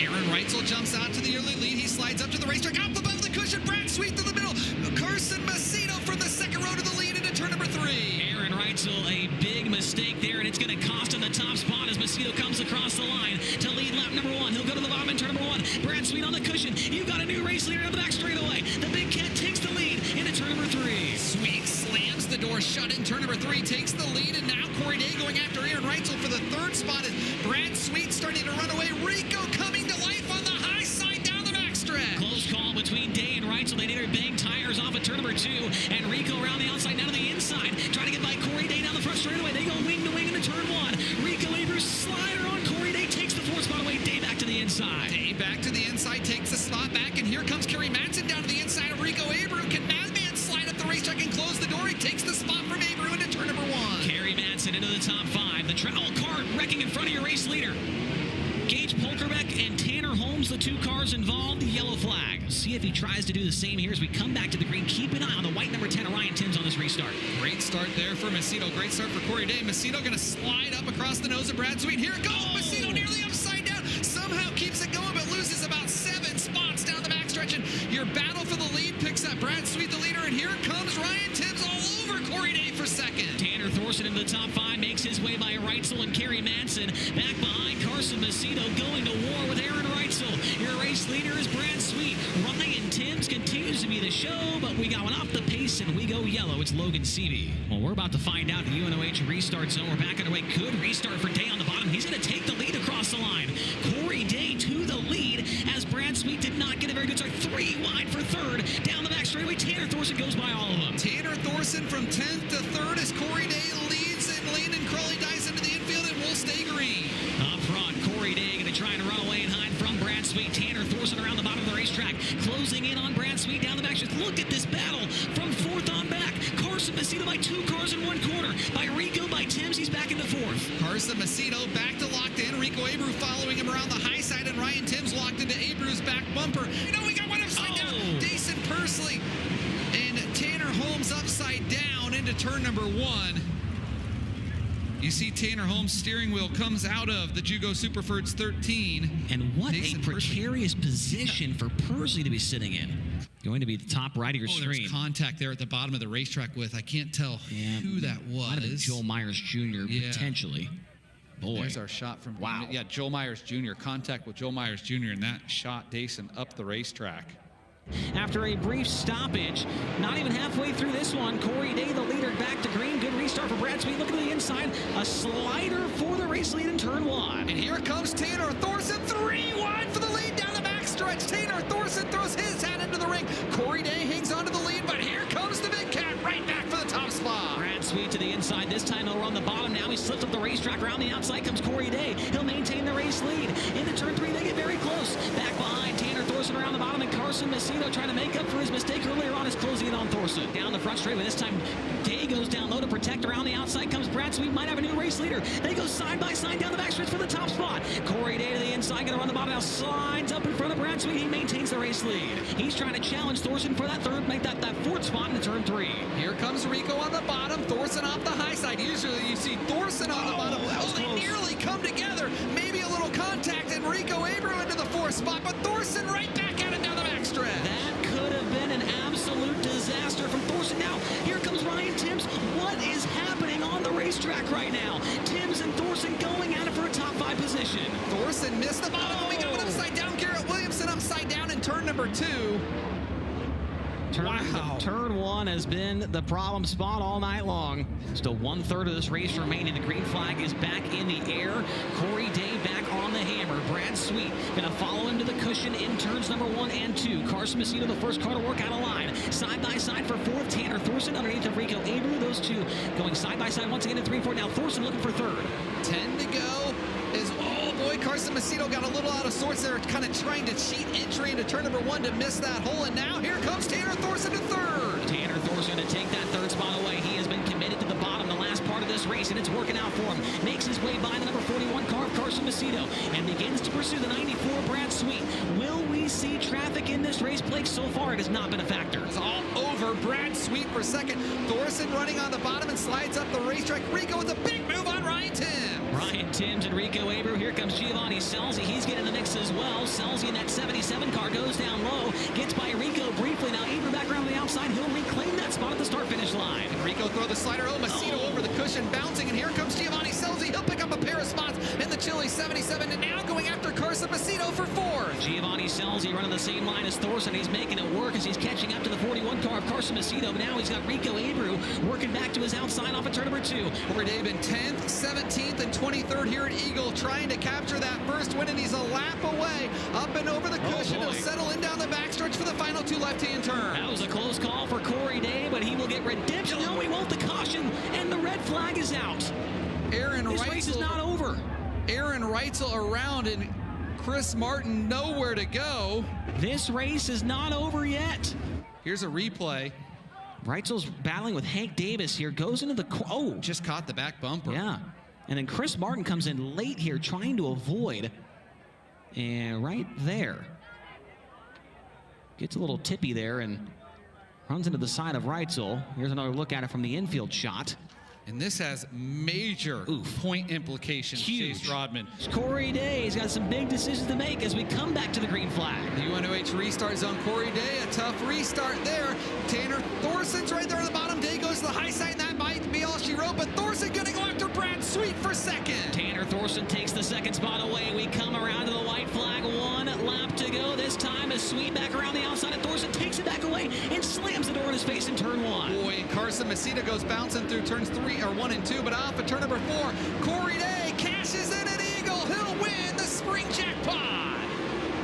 Aaron Reitzel jumps out to the early lead. He slides up to the racetrack, up above the cushion. Brad Sweet through the middle. Carson Macedo from the second row to the lead into turn number 3. Aaron Reitzel, a big mistake there, and it's going to cost him the top spot as Macedo comes across the line to lead lap number 1. He'll go to the bottom in turn number 1. Brad Sweet on the cushion. You've got a new race leader on the back straightaway. The Big Cat takes the lead into turn number 3. Sweet slams the door shut in turn number 3, takes the lead, and now Corey Day going after Aaron Reitzel for the third spot. Is Brad Sweet starting to run away. Rico coming to life on the high side down the backstretch. Close call between Day and Reitzel. They need to bang tires off at turn number 2, and Rico around the outside, down to the inside, trying to get by Corey Day down the front straightaway. They go wing to wing into turn 1. Rico Avery's slider on Corey Day takes the 4th spot away. Day back to the inside. Day back to the inside, takes the spot back, and here comes Kerry Madsen down to the inside of Rico Abreu. Can Madman slide up the racetrack and close the door? He takes the spot from Abreu into turn number 1. Kerry Madsen into the top 5. The travel cart wrecking in front of your race leader. Gage Polkerbeck and Tanner Holmes, the 2 cars involved, the yellow flag. See if he tries to do the same here as we come back to the green. Keep an eye on the white number 10, Ryan Timms, on this restart. Great start there for Macedo. Great start for Corey Day. Macedo going to slide up across the nose of Brad Sweet. Here it goes. Macedo nearly upside down. Somehow keeps it going, but loses about 7 spots down the backstretch. And your battle for the lead picks up Brad Sweet, the leader. And here comes Ryan Timms all over Corey Day for second. Tanner Thorson into the top 5, makes his way by Reitzel and Kerry Madsen. Back behind Carson Macedo, going to war with Aaron Reitzel. Your race leader is Brad Sweet. Ryan Timms continues to be the show, but we got one off the pace and we go yellow. It's Logan Seavey. Well, we're about to find out the UNOH restart zone. We're back underway. Good restart for Day on the bottom. He's going to take the lead across the line. Corey Day to the lead as Brad Sweet did not get a very good start. 3 wide for 3rd. Down the back straightaway, Tanner Thorson goes by all of them. Tanner Thorson from 10th to 3rd as Corey Day leads, and Landon Crowley dives into the infield and will stay green. Up front, Corey Day going to try and run away and hide from Brad Sweet. Tanner Thorson around the bottom of the racetrack, closing in on Brad Sweet down the back. Look at this battle from 4th on back. Carson Macedo by 2 cars in 1 corner. By Rico, by Timms, he's back into 4th. Carson Macedo back to locked in. Rico Abreu following him around the high side, and Ryan Timms locked into Abreu's back bumper. We got one upside down. Jason Pursley and Tanner Holmes upside down into turn number 1. You see Tanner Holmes' steering wheel comes out of the Jugo Superfords 13. And what a precarious position for Pursley to be sitting in. Going to be the top right of your screen. There's contact there at the bottom of the racetrack with, I can't tell who that was. Might have been Joel Myers Jr. potentially. Boy. There's our shot from Yeah, Joel Myers Jr. Contact with Joel Myers Jr. and that shot Dason up the racetrack. After a brief stoppage, not even halfway through this one, Corey Day, the leader, back to green. Good restart for Brad Sweet. Look at the inside. A slider for the race lead in turn 1. And here comes Tanner Thorson. 3 wide for the lead down the backstretch. Tanner Thorson throws his hat into the ring. Corey Day hangs on to the lead, but here comes the Big Cat right back for the top spot. Brad Sweet to the inside. This time he'll run the bottom. Now he slips up the racetrack. Around the outside comes Corey Day. He'll maintain the race lead. Into turn 3, they get very close. Back behind, Tanner Thorson around the bottom, and Carson Macedo trying to make up for his mistake earlier on is closing in on Thorson. Down the front straightaway. This time Day goes down low to protect. Around the outside comes Brad Sweet. Might have a new race leader. They go side by side down the backstretch for the top spot. Corey Day to the inside, going to run the bottom. Now slides up in front of Brad Sweet. He maintains the race lead. He's trying to challenge Thorson for that 3rd, make that 4th spot in turn 3. Here comes Rico on the bottom. Thorson off the high side. Usually you see Thorson on the bottom. They nearly come together. Maybe a little contact, and Rico Abreu into the 4th spot, but Thorson right back at it down the backstretch. That could have been an absolute disaster from Thorson. Now, here comes Ryan Timms. What is happening on the racetrack right now? Timms and Thorson going at it for a top 5 position. Thorson missed the bottom. We got one upside down. Garrett Williamson upside down in turn number 2. Turn 1 has been the problem spot all night long. Still 1/3 of this race remaining. The green flag is back in the air. Corey Day back on the hammer. Brad Sweet going to follow him to the cushion in turns number 1 and 2. Carson Macedo, the first car to work out of line. Side by side for 4th. Tanner Thorson underneath of Rico Abreu. Those 2 going side by side once again in 3-4. Now Thorson looking for 3rd. 10 to go. Carson Macedo got a little out of sorts there, kind of trying to cheat entry into turn number 1 to miss that hole, and now here comes Tanner Thorson to 3rd. Tanner Thorson to take that 3rd spot away. He has been committed to the bottom the last part of this race, and it's working out for him. Makes his way by the number 41 car of Carson Macedo and begins to pursue the 94 Brad Sweet. Will we see traffic in this race, Blake? So far, it has not been a factor. It's all over. Brad Sweet for second. Thorson running on the bottom and slides up the racetrack. Rico with a big move on Rico Abreu. Here comes Giovanni Scelzi. He's getting in the mix as well. Scelzi in that 77 car goes down low. Gets by Rico briefly. Now Abreu back around the outside. He'll reclaim that spot at the start-finish line. And Rico throw the slider. Oh, Macedo over the cushion, bouncing. And here comes Giovanni Scelzi. He'll pick up a pair of spots in the Chile 77. And now going after Carson Macedo for 4th. Giovanni Scelzi running the same line as Thorson. He's making it work as he's catching up to the 41 car of Carson Macedo. Now he's got Rico Abreu working back to his outside off of turn number 2. Corey Day been 10th, 17th, and 23rd here at Eagle, trying to capture that first win, and he's a lap away. Up and over the cushion. He'll settle in down the backstretch for the final 2 left-hand turns. That was a close call for Corey Day, but he will get redemption. No, he won't. The caution, and the red flag is out. This race is not over. Aaron Reitzel around, and Chris Martin nowhere to go. This race is not over yet. Here's a replay. Reitzel's battling with Hank Davis here. Goes into the... Oh! Just caught the back bumper. Yeah. And then Chris Martin comes in late here trying to avoid. And right there. Gets a little tippy there and runs into the side of Reitzel. Here's another look at it from the infield shot. And this has major point implications. Huge. Chase Rodman. Corey Day has got some big decisions to make as we come back to the green flag. The UNOH restart zone. Corey Day, a tough restart there. Tanner Thorson's right there on the bottom. Day goes to the high side, and that might be all she wrote, but Thorson gonna go after Brad Sweet for 2nd. Tanner Thorson takes the 2nd spot away. We come around to the white flag. 1 lap to go. This time is Sweet back around the outside, and Thorson takes it back away and slams the door in his face in turn 1. Boy, and Carson Macedo goes bouncing through turns 1 and 2, but off at turn number 4. Corey Day cashes in at Eagle. He'll win the spring jackpot.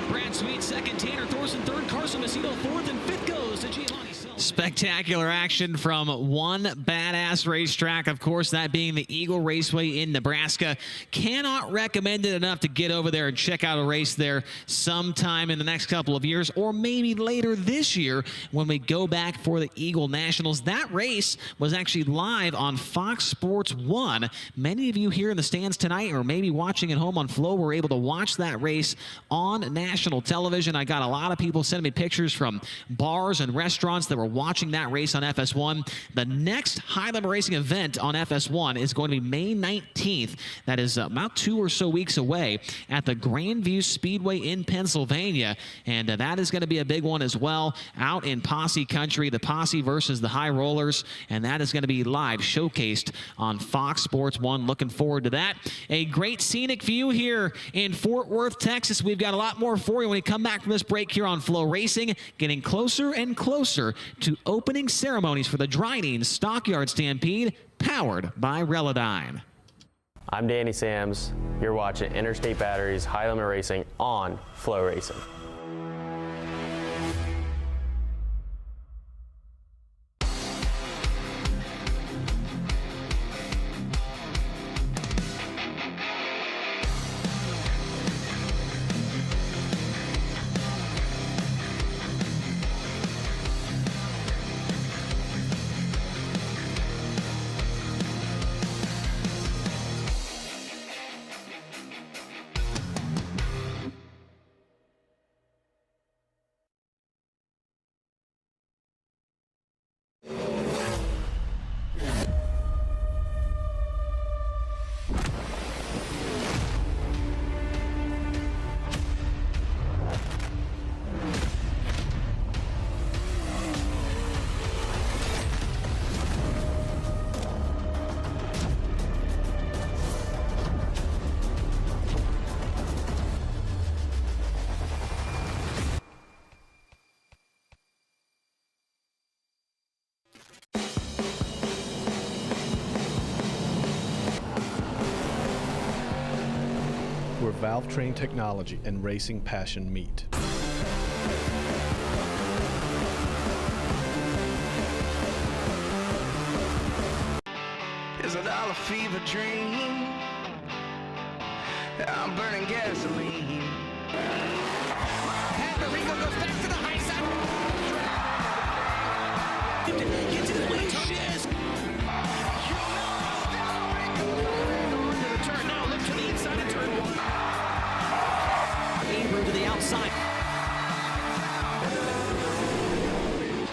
Brad Sweet 2nd, Tanner Thorson 3rd, Carson Macedo 4th, and 5th goes to Giovanni Scelzi. Spectacular action from one badass racetrack, of course, that being the Eagle Raceway in Nebraska. Cannot recommend it enough to get over there and check out a race there sometime in the next couple of years, or maybe later this year when we go back for the Eagle Nationals. That race was actually live on Fox Sports 1. Many of you here in the stands tonight, or maybe watching at home on Flow, were able to watch that race on national television. I got a lot of people sending me pictures from bars and restaurants that were watching that race on FS1. The next high limit racing event on FS1 is going to be May 19th. That is about 2 or so weeks away at the Grandview Speedway in Pennsylvania. And that is going to be a big one as well out in Posse Country, the Posse versus the High Rollers. And that is going to be live showcased on Fox Sports 1. Looking forward to that. A great scenic view here in Fort Worth, Texas. We've got a lot more for you when we come back from this break here on FloRacing. Getting closer and closer to opening ceremonies for the Dryden Stockyard Stampede, powered by Relodyne. I'm Danny Sams. You're watching Interstate Batteries High Limit Racing on FloRacing. Where valve train technology and racing passion meet. It's a dollar fever dream. I'm burning gasoline. And Rico goes back to the high side. Get to the lead. Turn now, look to the inside of turn 1. Abreu to the outside.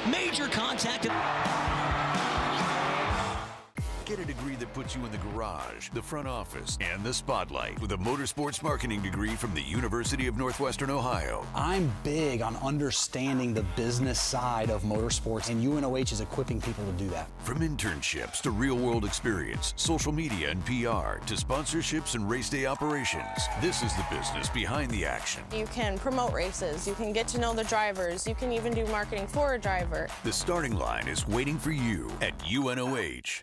Major contact. Get a degree that puts you in the garage, the front office, and the spotlight with a motorsports marketing degree from the University of Northwestern Ohio. I'm big on understanding the business side of motorsports, and UNOH is equipping people to do that. From internships to real-world experience, social media and PR, to sponsorships and race day operations, this is the business behind the action. You can promote races, you can get to know the drivers, you can even do marketing for a driver. The starting line is waiting for you at UNOH.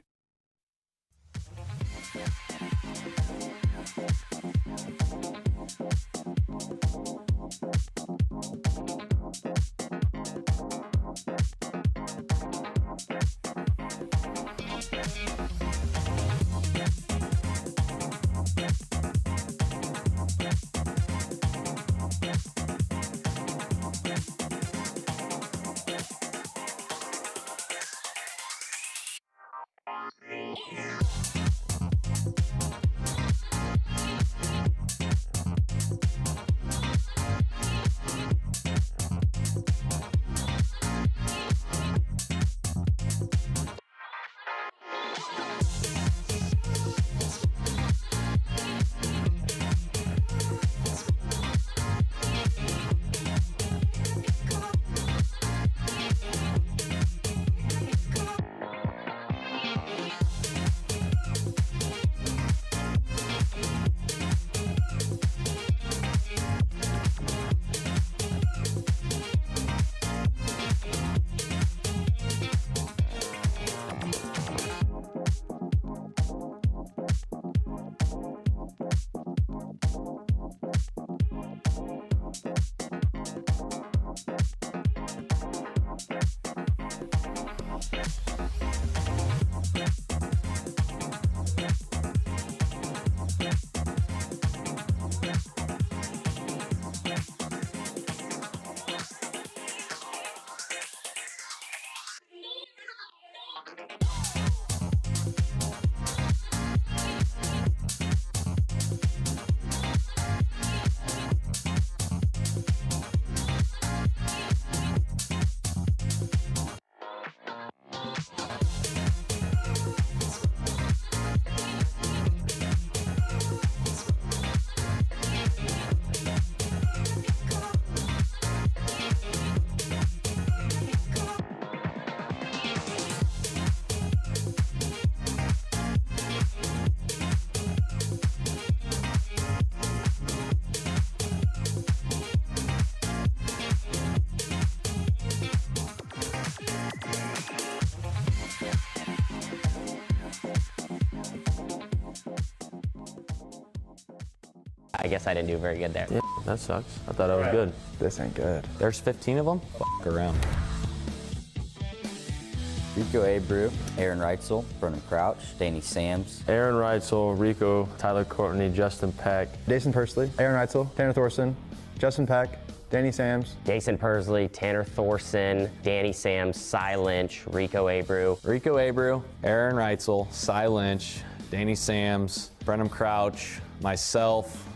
I guess I didn't do very good there. Yeah, that sucks. I thought I was good. This ain't good. There's 15 of them? Fuck around. Rico Abreu, Aaron Reitzel, Brennan Crouch, Danny Sams. Aaron Reitzel, Rico, Tyler Courtney, Justin Peck. Jason Persley, Aaron Reitzel, Tanner Thorson, Justin Peck, Danny Sams. Jason Persley, Tanner Thorson, Danny Sams, Cy Lynch, Rico Abreu. Rico Abreu, Aaron Reitzel, Cy Lynch, Danny Sams, Brennan Crouch, myself,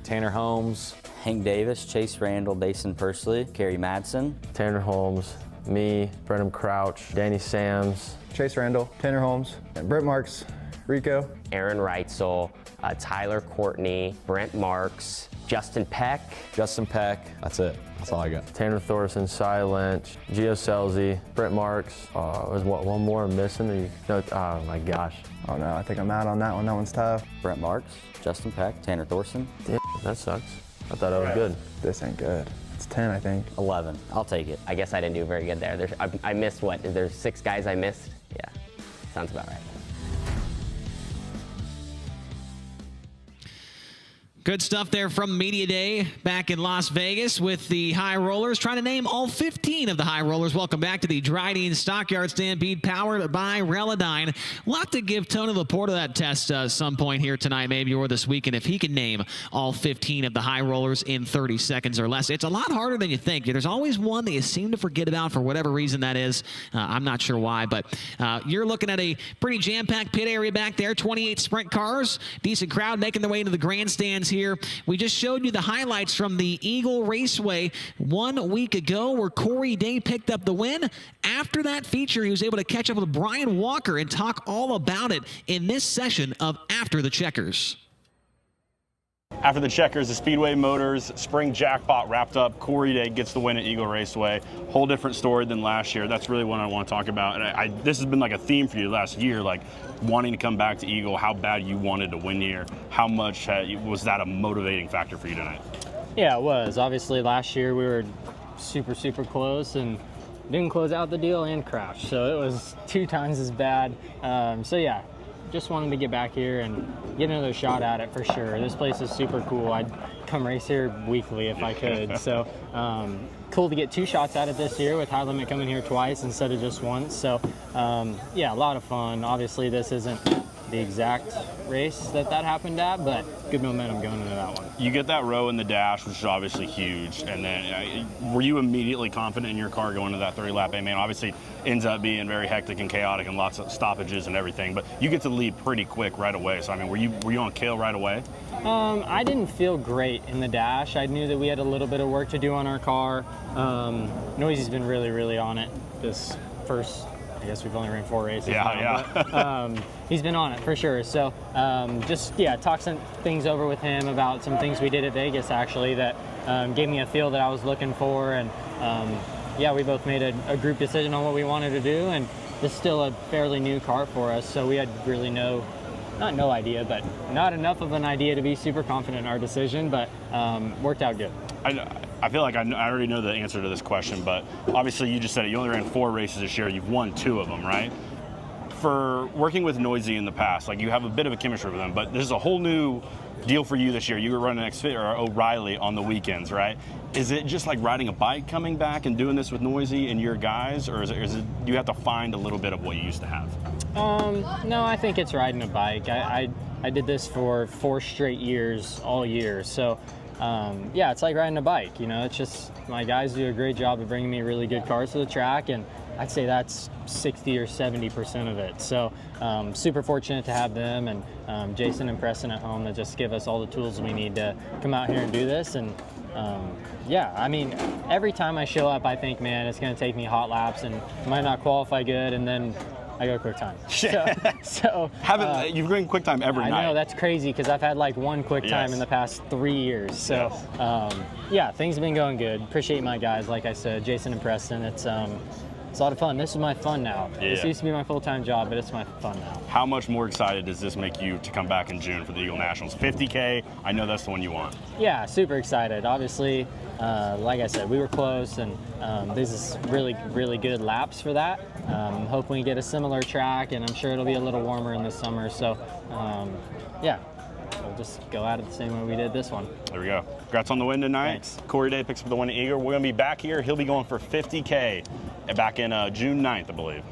Tanner Holmes, Hank Davis, Chase Randall, Jason Persley, Kerry Madsen. Tanner Holmes, me, Brennan Crouch, Danny Sams, Chase Randall, Tanner Holmes, and Brent Marks, Rico. Aaron Reitzel, Tyler Courtney, Brent Marks, Justin Peck. Justin Peck, that's it. That's all I got. Tanner Thorson, Cy Lynch, Gio Selzy, Brent Marks. Was what, one more I'm missing? No, oh my gosh. Oh no, I think I'm out on that one. That one's tough. Brent Marks, Justin Peck, Tanner Thorson. Damn, that sucks. I thought I was good. This ain't good. It's 10, I think. 11. I'll take it. I guess I didn't do very good there. I missed what? There's 6 guys I missed? Yeah, sounds about right. Good stuff there from Media Day back in Las Vegas with the High Rollers, trying to name all 15 of the High Rollers. Welcome back to the Dryden Stockyard Stampede, powered by Relodyne. We'll have to give Tony Laporta that test some point here tonight, maybe, or this weekend, if he can name all 15 of the High Rollers in 30 seconds or less. It's a lot harder than you think. There's always one that you seem to forget about for whatever reason that is. I'm not sure why, but you're looking at a pretty jam-packed pit area back there, 28 sprint cars, decent crowd making their way into the grandstands here. We just showed you the highlights from the Eagle Raceway 1 week ago where Corey Day picked up the win. After that feature, he was able to catch up with Brian Walker and talk all about it in this session of After the Checkers. After the Checkers, the Speedway Motors Spring Jackpot wrapped up. Corey Day gets the win at Eagle Raceway. Whole different story than last year. That's really what I want to talk about. And this has been like a theme for you last year, like wanting to come back to Eagle, how bad you wanted to win here. How much was that a motivating factor for you tonight? Yeah, it was. Obviously, last year we were super, super close and didn't close out the deal and crashed. So it was 2 times as bad. So yeah, just wanted to get back here and get another shot at it for sure. This place is super cool. I'd come race here weekly if I could. So cool to get 2 shots at it this year with High Limit coming here twice instead of just once. So yeah, a lot of fun. Obviously this isn't the exact race that happened at, but good momentum going into that one. You get that row in the dash, which is obviously huge, and then were you immediately confident in your car going to that 30-lap A-main? Obviously ends up being very hectic and chaotic and lots of stoppages and everything, but you get to the lead pretty quick right away. So I mean, were you on kill right away? I didn't feel great in the dash. I knew that we had a little bit of work to do on our car. Noisy's been really, really on it this first, I guess we've only ran 4 races now, but he's been on it for sure. So just, yeah, talk some things over with him about some things we did at Vegas, actually, that gave me a feel that I was looking for. And yeah, we both made a group decision on what we wanted to do. And this is still a fairly new car for us, so we had really not no idea, but not enough of an idea to be super confident in our decision, but worked out good. I feel like I already know the answer to this question, but obviously you just said it. You only ran 4 races this year. You've won 2 of them, right? For working with Noisy in the past, like you have a bit of a chemistry with them, but this is a whole new deal for you this year. You were running O'Reilly on the weekends, right? Is it just like riding a bike coming back and doing this with Noisy and your guys, or is it you have to find a little bit of what you used to have? No, I think it's riding a bike. I did this for 4 straight years, all year. So yeah, it's like riding a bike. You know, it's just my guys do a great job of bringing me really good cars to the track, and I'd say that's 60 or 70% of it. So super fortunate to have them and Jason and Preston at home that just give us all the tools we need to come out here and do this. And yeah, I mean, every time I show up, I think, man, it's going to take me hot laps and might not qualify good, and then I go quick time. So you've been quick time every night. I know, that's crazy because I've had like 1 quick time in the past 3 years. So yeah, things have been going good. Appreciate my guys, like I said, Jason and Preston. It's a lot of fun. This is my fun now. Yeah. This used to be my full-time job, but it's my fun now. How much more excited does this make you to come back in June for the Eagle Nationals? 50K, I know that's the one you want. Yeah, super excited. Obviously, like I said, we were close, and this is really, really good laps for that. Hoping we get a similar track, and I'm sure it'll be a little warmer in the summer. So, yeah, we'll just go at it the same way we did this one. There we go. Congrats on the win tonight. Thanks. Corey Day picks up the win at Eagle. We're going to be back here. He'll be going for 50K back in June 9th, I believe.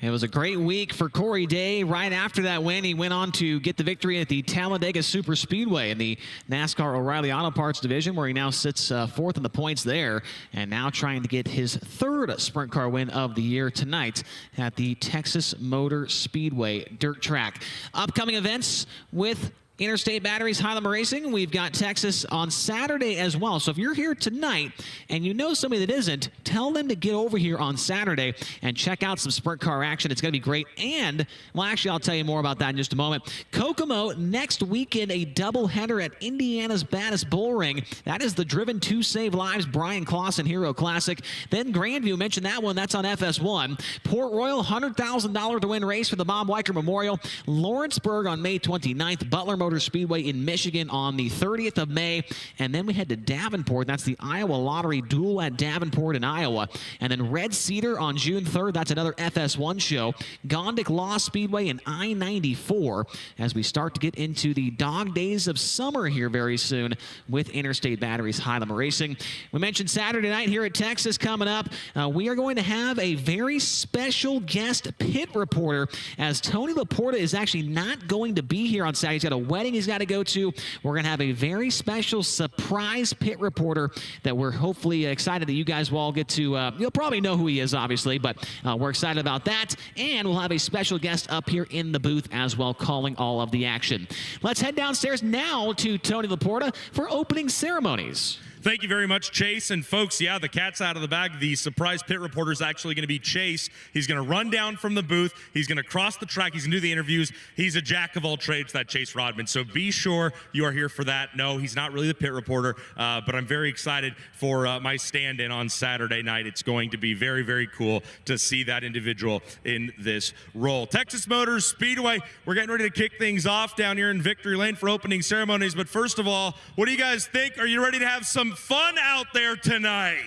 It was a great week for Corey Day. Right after that win, he went on to get the victory at the Talladega Super Speedway in the NASCAR O'Reilly Auto Parts division, where he now sits 4th in the points there, and now trying to get his 3rd sprint car win of the year tonight at the Texas Motor Speedway dirt track. Upcoming events with Interstate Batteries High Limit Racing. We've got Texas on Saturday as well. So if you're here tonight and you know somebody that isn't, tell them to get over here on Saturday and check out some sprint car action. It's going to be great. And, well, actually, I'll tell you more about that in just a moment. Kokomo next weekend, a doubleheader at Indiana's Baddest Bull Ring. That is the Driven to Save Lives Brian Clausen Hero Classic. Then Grandview, mentioned that one. That's on FS1. Port Royal, $100,000 to win race for the Bob Weicker Memorial. Lawrenceburg on May 29th. Butler Motor Speedway in Michigan on the 30th of May. And then we head to Davenport. That's the Iowa Lottery Duel at Davenport in Iowa. And then Red Cedar on June 3rd. That's another FS1 show. Gondik Law Speedway in I-94 as we start to get into the dog days of summer here very soon with Interstate Batteries High Limit Racing. We mentioned Saturday night here at Texas coming up. We are going to have a very special guest pit reporter, as Tony Laporta is actually not going to be here on Saturday. He's got a wedding he's got to go to. We're going to have a very special surprise pit reporter that we're hopefully excited that you guys will all get to, you'll probably know who he is, obviously, but we're excited about that. And we'll have a special guest up here in the booth as well, calling all of the action. Let's head downstairs now to Tony Laporta for opening ceremonies. Thank you very much, Chase. And folks, yeah, the cat's out of the bag. The surprise pit reporter is actually going to be Chase. He's going to run down from the booth. He's going to cross the track. He's going to do the interviews. He's a jack of all trades, that Chase Rodman. So be sure you are here for that. No, he's not really the pit reporter, but I'm very excited for my stand-in on Saturday night. It's going to be very, very cool to see that individual in this role. Texas Motors Speedway, we're getting ready to kick things off down here in Victory Lane for opening ceremonies. But first of all, what do you guys think? Are you ready to have some fun out there tonight?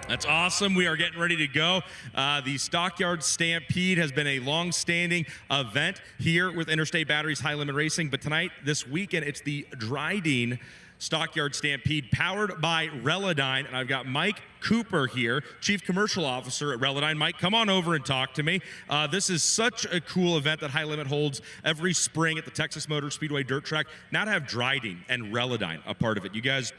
That's awesome. We are getting ready to go. The Stockyard Stampede has been a long-standing event here with Interstate Batteries High Limit Racing, but tonight, this weekend, it's the Dryden Stockyard Stampede powered by Relodyne, and I've got Mike Cooper here, Chief Commercial Officer at Relodyne. Mike, come on over and talk to me. This is such a cool event that High Limit holds every spring at the Texas Motor Speedway dirt track. Now to have Dryden and Relodyne a part of it. You guys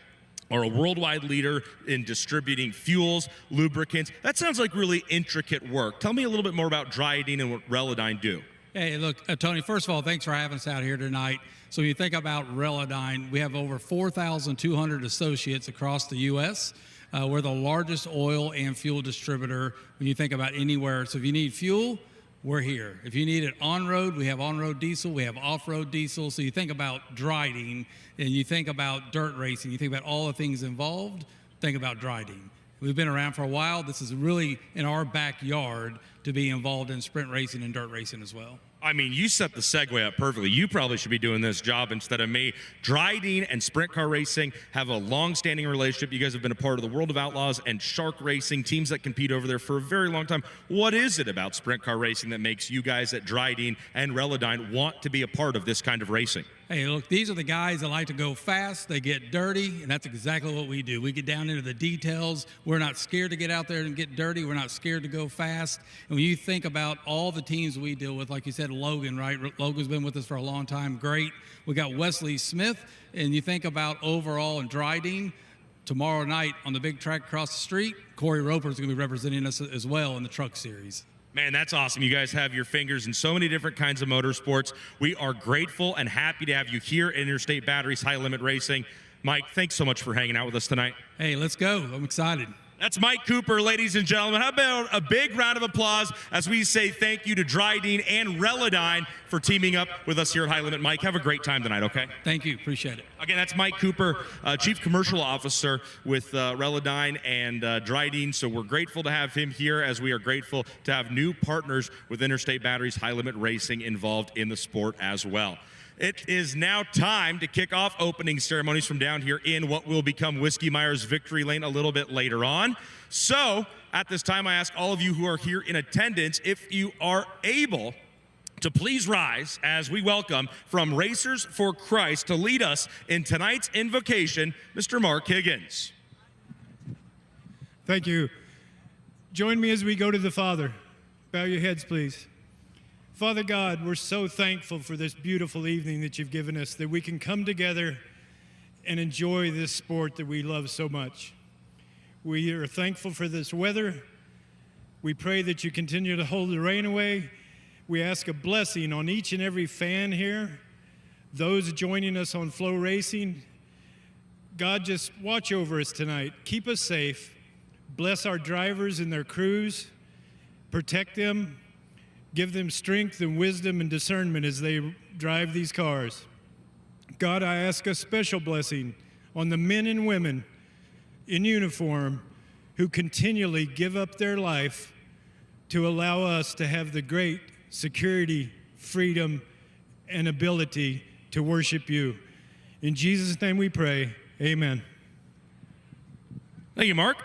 are a worldwide leader in distributing fuels, lubricants. That sounds like really intricate work. Tell me a little bit more about Dryden and what Relodyne do. Hey, look, Tony, first of all, thanks for having us out here tonight. So when you think about Relodyne, we have over 4,200 associates across the U.S. We're the largest oil and fuel distributor when you think about anywhere. So if you need fuel, we're here. If you need it on-road, we have on-road diesel, we have off-road diesel. So you think about Dryden, and you think about dirt racing, you think about all the things involved, think about Dryden. We've been around for a while. This is really in our backyard to be involved in sprint racing and dirt racing as well. I mean, you set the segue up perfectly. You probably should be doing this job instead of me. Dryden and Sprint Car Racing have a long-standing relationship. You guys have been a part of the World of Outlaws and Shark Racing, teams that compete over there for a very long time. What is it about Sprint Car Racing that makes you guys at Dryden and Relodyne want to be a part of this kind of racing? Hey, look, these are the guys that like to go fast. They get dirty, and that's exactly what we do. We get down into the details. We're not scared to get out there and get dirty. We're not scared to go fast. And when you think about all the teams we deal with, like you said, Logan, right? Logan's been with us for a long time. Great. We got Wesley Smith, and you think about overall and Dryden. Tomorrow night on the big track across the street, Corey Roper is going to be representing us as well in the truck series. Man, that's awesome. You guys have your fingers in so many different kinds of motorsports. We are grateful and happy to have you here at Interstate Batteries High Limit Racing. Mike, thanks so much for hanging out with us tonight. Hey, let's go. I'm excited. That's Mike Cooper, ladies and gentlemen. How about a big round of applause as we say thank you to Dryden and Relodyne for teaming up with us here at High Limit. Mike, have a great time tonight, okay? Thank you. Appreciate it. Again, that's Mike Cooper, Chief Commercial Officer with Relodyne and Dryden. So we're grateful to have him here, as we are grateful to have new partners with Interstate Batteries High Limit Racing involved in the sport as well. It is now time to kick off opening ceremonies from down here in what will become Whiskey Myers Victory Lane a little bit later on. So at this time, I ask all of you who are here in attendance, if you are able to please rise as we welcome from Racers for Christ to lead us in tonight's invocation, Mr. Mark Higgins. Thank you. Join me as we go to the Father. Bow your heads, please. Father God, we're so thankful for this beautiful evening that you've given us, that we can come together and enjoy this sport that we love so much. We are thankful for this weather. We pray that you continue to hold the rain away. We ask a blessing on each and every fan here, those joining us on FloRacing. God, just watch over us tonight. Keep us safe. Bless our drivers and their crews. Protect them. Give them strength and wisdom and discernment as they drive these cars. God, I ask a special blessing on the men and women in uniform who continually give up their life to allow us to have the great security, freedom, and ability to worship you. In Jesus' name we pray, amen. Thank you, Mark.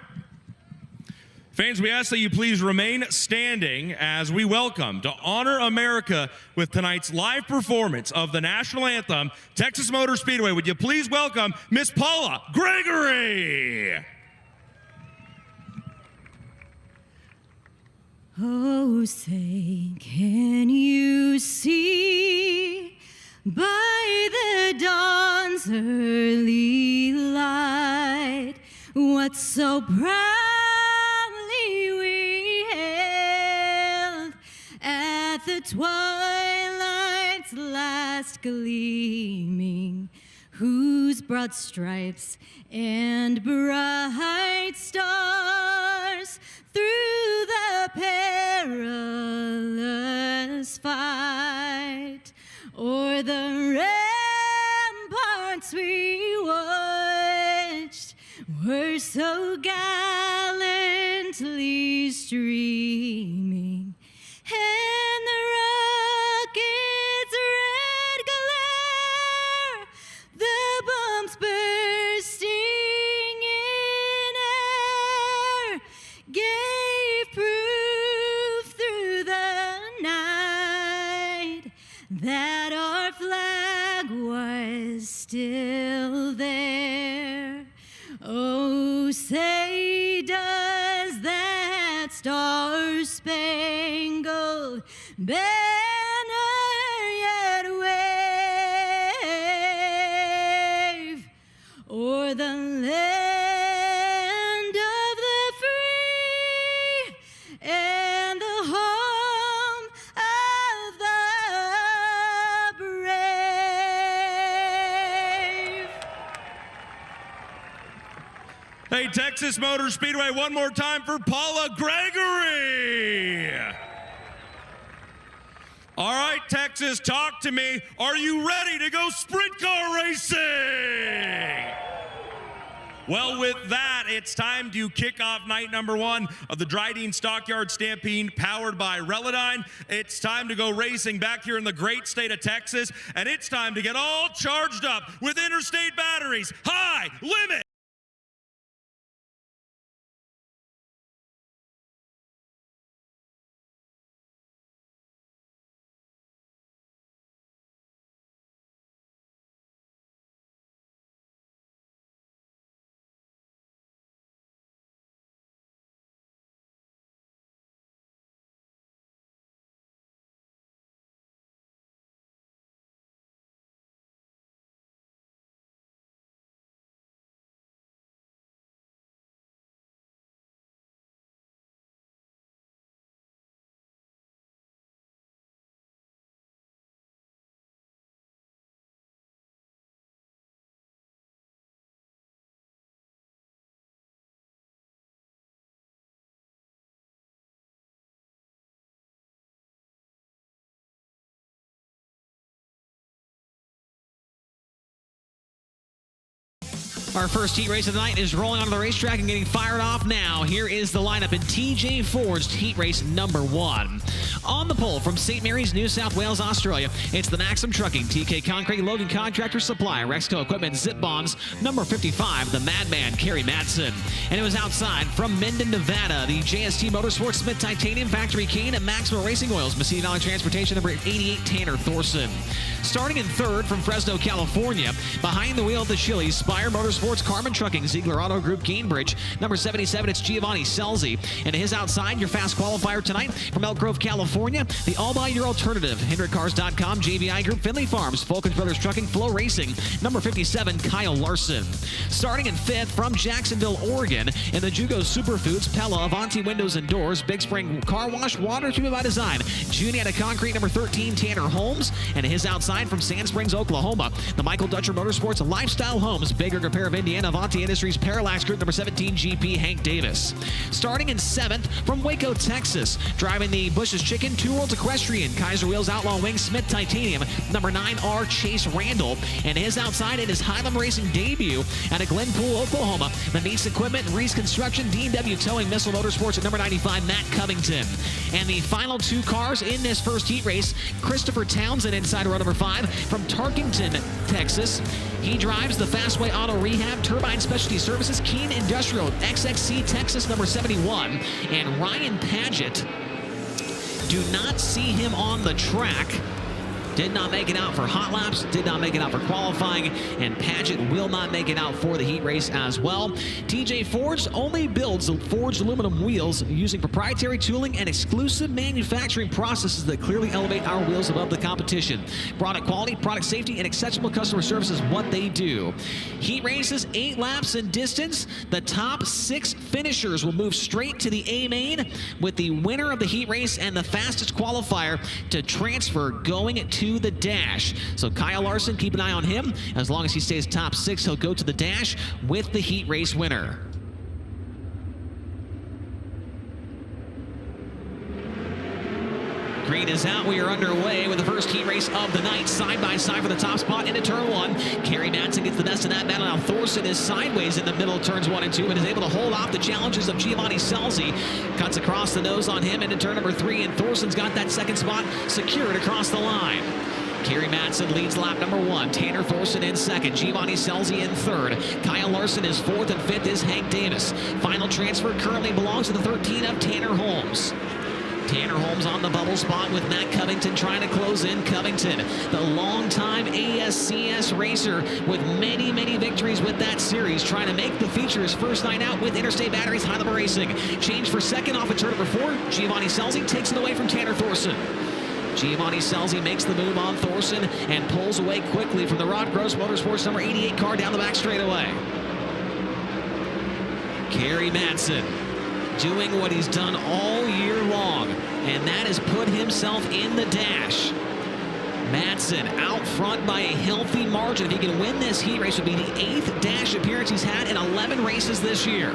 Fans, we ask that you please remain standing as we welcome to honor America with tonight's live performance of the national anthem, Texas Motor Speedway. Would you please welcome Miss Paula Gregory? Oh, say, can you see by the dawn's early light, what so proudly we hailed at the twilight's last gleaming, whose broad stripes and bright stars through the perilous fight o'er the ramparts we watched were so gallantly streaming, and the rocket's red glare, the bombs bursting in air, gave proof through the night that our flag was still there. Oh, say does that star-spangled banner yet wave o'er the land of the free and the home of the brave? Hey, Texas Motor Speedway, one more time for Paula Gregory. All right, Texas, talk to me. Are you ready to go sprint car racing? Well, with that, it's time to kick off night number 1 of the Dryden Stockyard Stampede powered by Relodyne. It's time to go racing back here in the great state of Texas, and it's time to get all charged up with interstate batteries. High limit. Our first heat race of the night is rolling onto the racetrack and getting fired off now. Here is the lineup in TJ Ford's heat race number 1. On the pole from St. Mary's, New South Wales, Australia, it's the Maxim Trucking, TK Concrete, Logan Contractor Supply, Rexco Equipment, Zip Bonds, number 55, the Madman, Kerry Madsen. And it was outside from Minden, Nevada, the JST Motorsports, Smith Titanium, Factory Kane, and Maxwell Racing Oils, Messina Valley Transportation, number 88, Tanner Thorson. Starting in third from Fresno, California, behind the wheel of the Chili's, Spire Motorsports, Carmen Trucking, Ziegler Auto Group, Gainbridge, number 77, it's Giovanni Selzy. And his outside, your fast qualifier tonight from Elk Grove, California, the all-by-your alternative, HendrickCars.com, JVI Group, Finley Farms, Falcons Brothers Trucking, FloRacing, number 57, Kyle Larson. Starting in fifth from Jacksonville, Oregon, in the Jugo Superfoods, Pella, Avanti Windows and Doors, Big Spring Car Wash, Water Treatment by Design, Juniata Concrete, number 13, Tanner Holmes. And his outside from Sand Springs, Oklahoma, the Michael Dutcher Motorsports, Lifestyle Homes, Big Rig Repair of Indiana, Avanti Industries, Parallax Group, number 17, GP Hank Davis. Starting in seventh from Waco, Texas, driving the Bush's Chicken, Two Worlds Equestrian, Kaiser Wheels, Outlaw Wings, Smith Titanium, number 9, R. Chase Randall. And his outside in his Highland Racing debut out of Glenpool, Oklahoma, the Meats Equipment, Reese Construction, D&W Towing, Missile Motorsports at number 95, Matt Covington. And the final two cars in this first heat race, Christopher Townsend inside row number 5 from Tarkington, Texas. He drives the Fastway Auto Rehab, Turbine Specialty Services, Keene Industrial, XXC Texas, number 71. And Ryan Paget, do not see him on the track. did not make it out for hot laps, did not make it out for qualifying, and Paget will not make it out for the heat race as well. TJ Forged only builds forged aluminum wheels using proprietary tooling and exclusive manufacturing processes that clearly elevate our wheels above the competition. Product quality, product safety, and exceptional customer service is what they do. Heat races, 8 laps in distance. The top 6 finishers will move straight to the A main, with the winner of the heat race and the fastest qualifier to transfer going to the dash. So Kyle Larson, keep an eye on him. As long as he stays top 6, he'll go to the dash with the heat race winner. Green is out. We are underway with the first heat race of the night. Side by side for the top spot into turn 1. Kerry Madsen gets the best of that battle. Now Thorson is sideways in the middle of turns 1 and 2 and is able to hold off the challenges of Giovanni Scelzi. Cuts across the nose on him into turn number 3, and Thorson's got that second spot secured across the line. Kerry Madsen leads lap number 1. Tanner Thorson in second. Giovanni Scelzi in third. Kyle Larson is 4th, and 5th is Hank Davis. Final transfer currently belongs to the 13 of Tanner Holmes. Tanner Holmes on the bubble spot with Matt Covington trying to close in. Covington, the longtime ASCS racer with many, many victories with that series, trying to make the feature his first night out with Interstate Batteries High Limit Racing. Change for second off of turn number 4. Giovanni Scelzi takes it away from Tanner Thorson. Giovanni Scelzi makes the move on Thorson and pulls away quickly from the Rod Gross Motorsports number 88 car down the back straightaway. Kerry Madsen doing what he's done all year long, and that is put himself in the dash. Madsen out front by a healthy margin. If he can win this heat race, it would be the 8th dash appearance he's had in 11 races this year.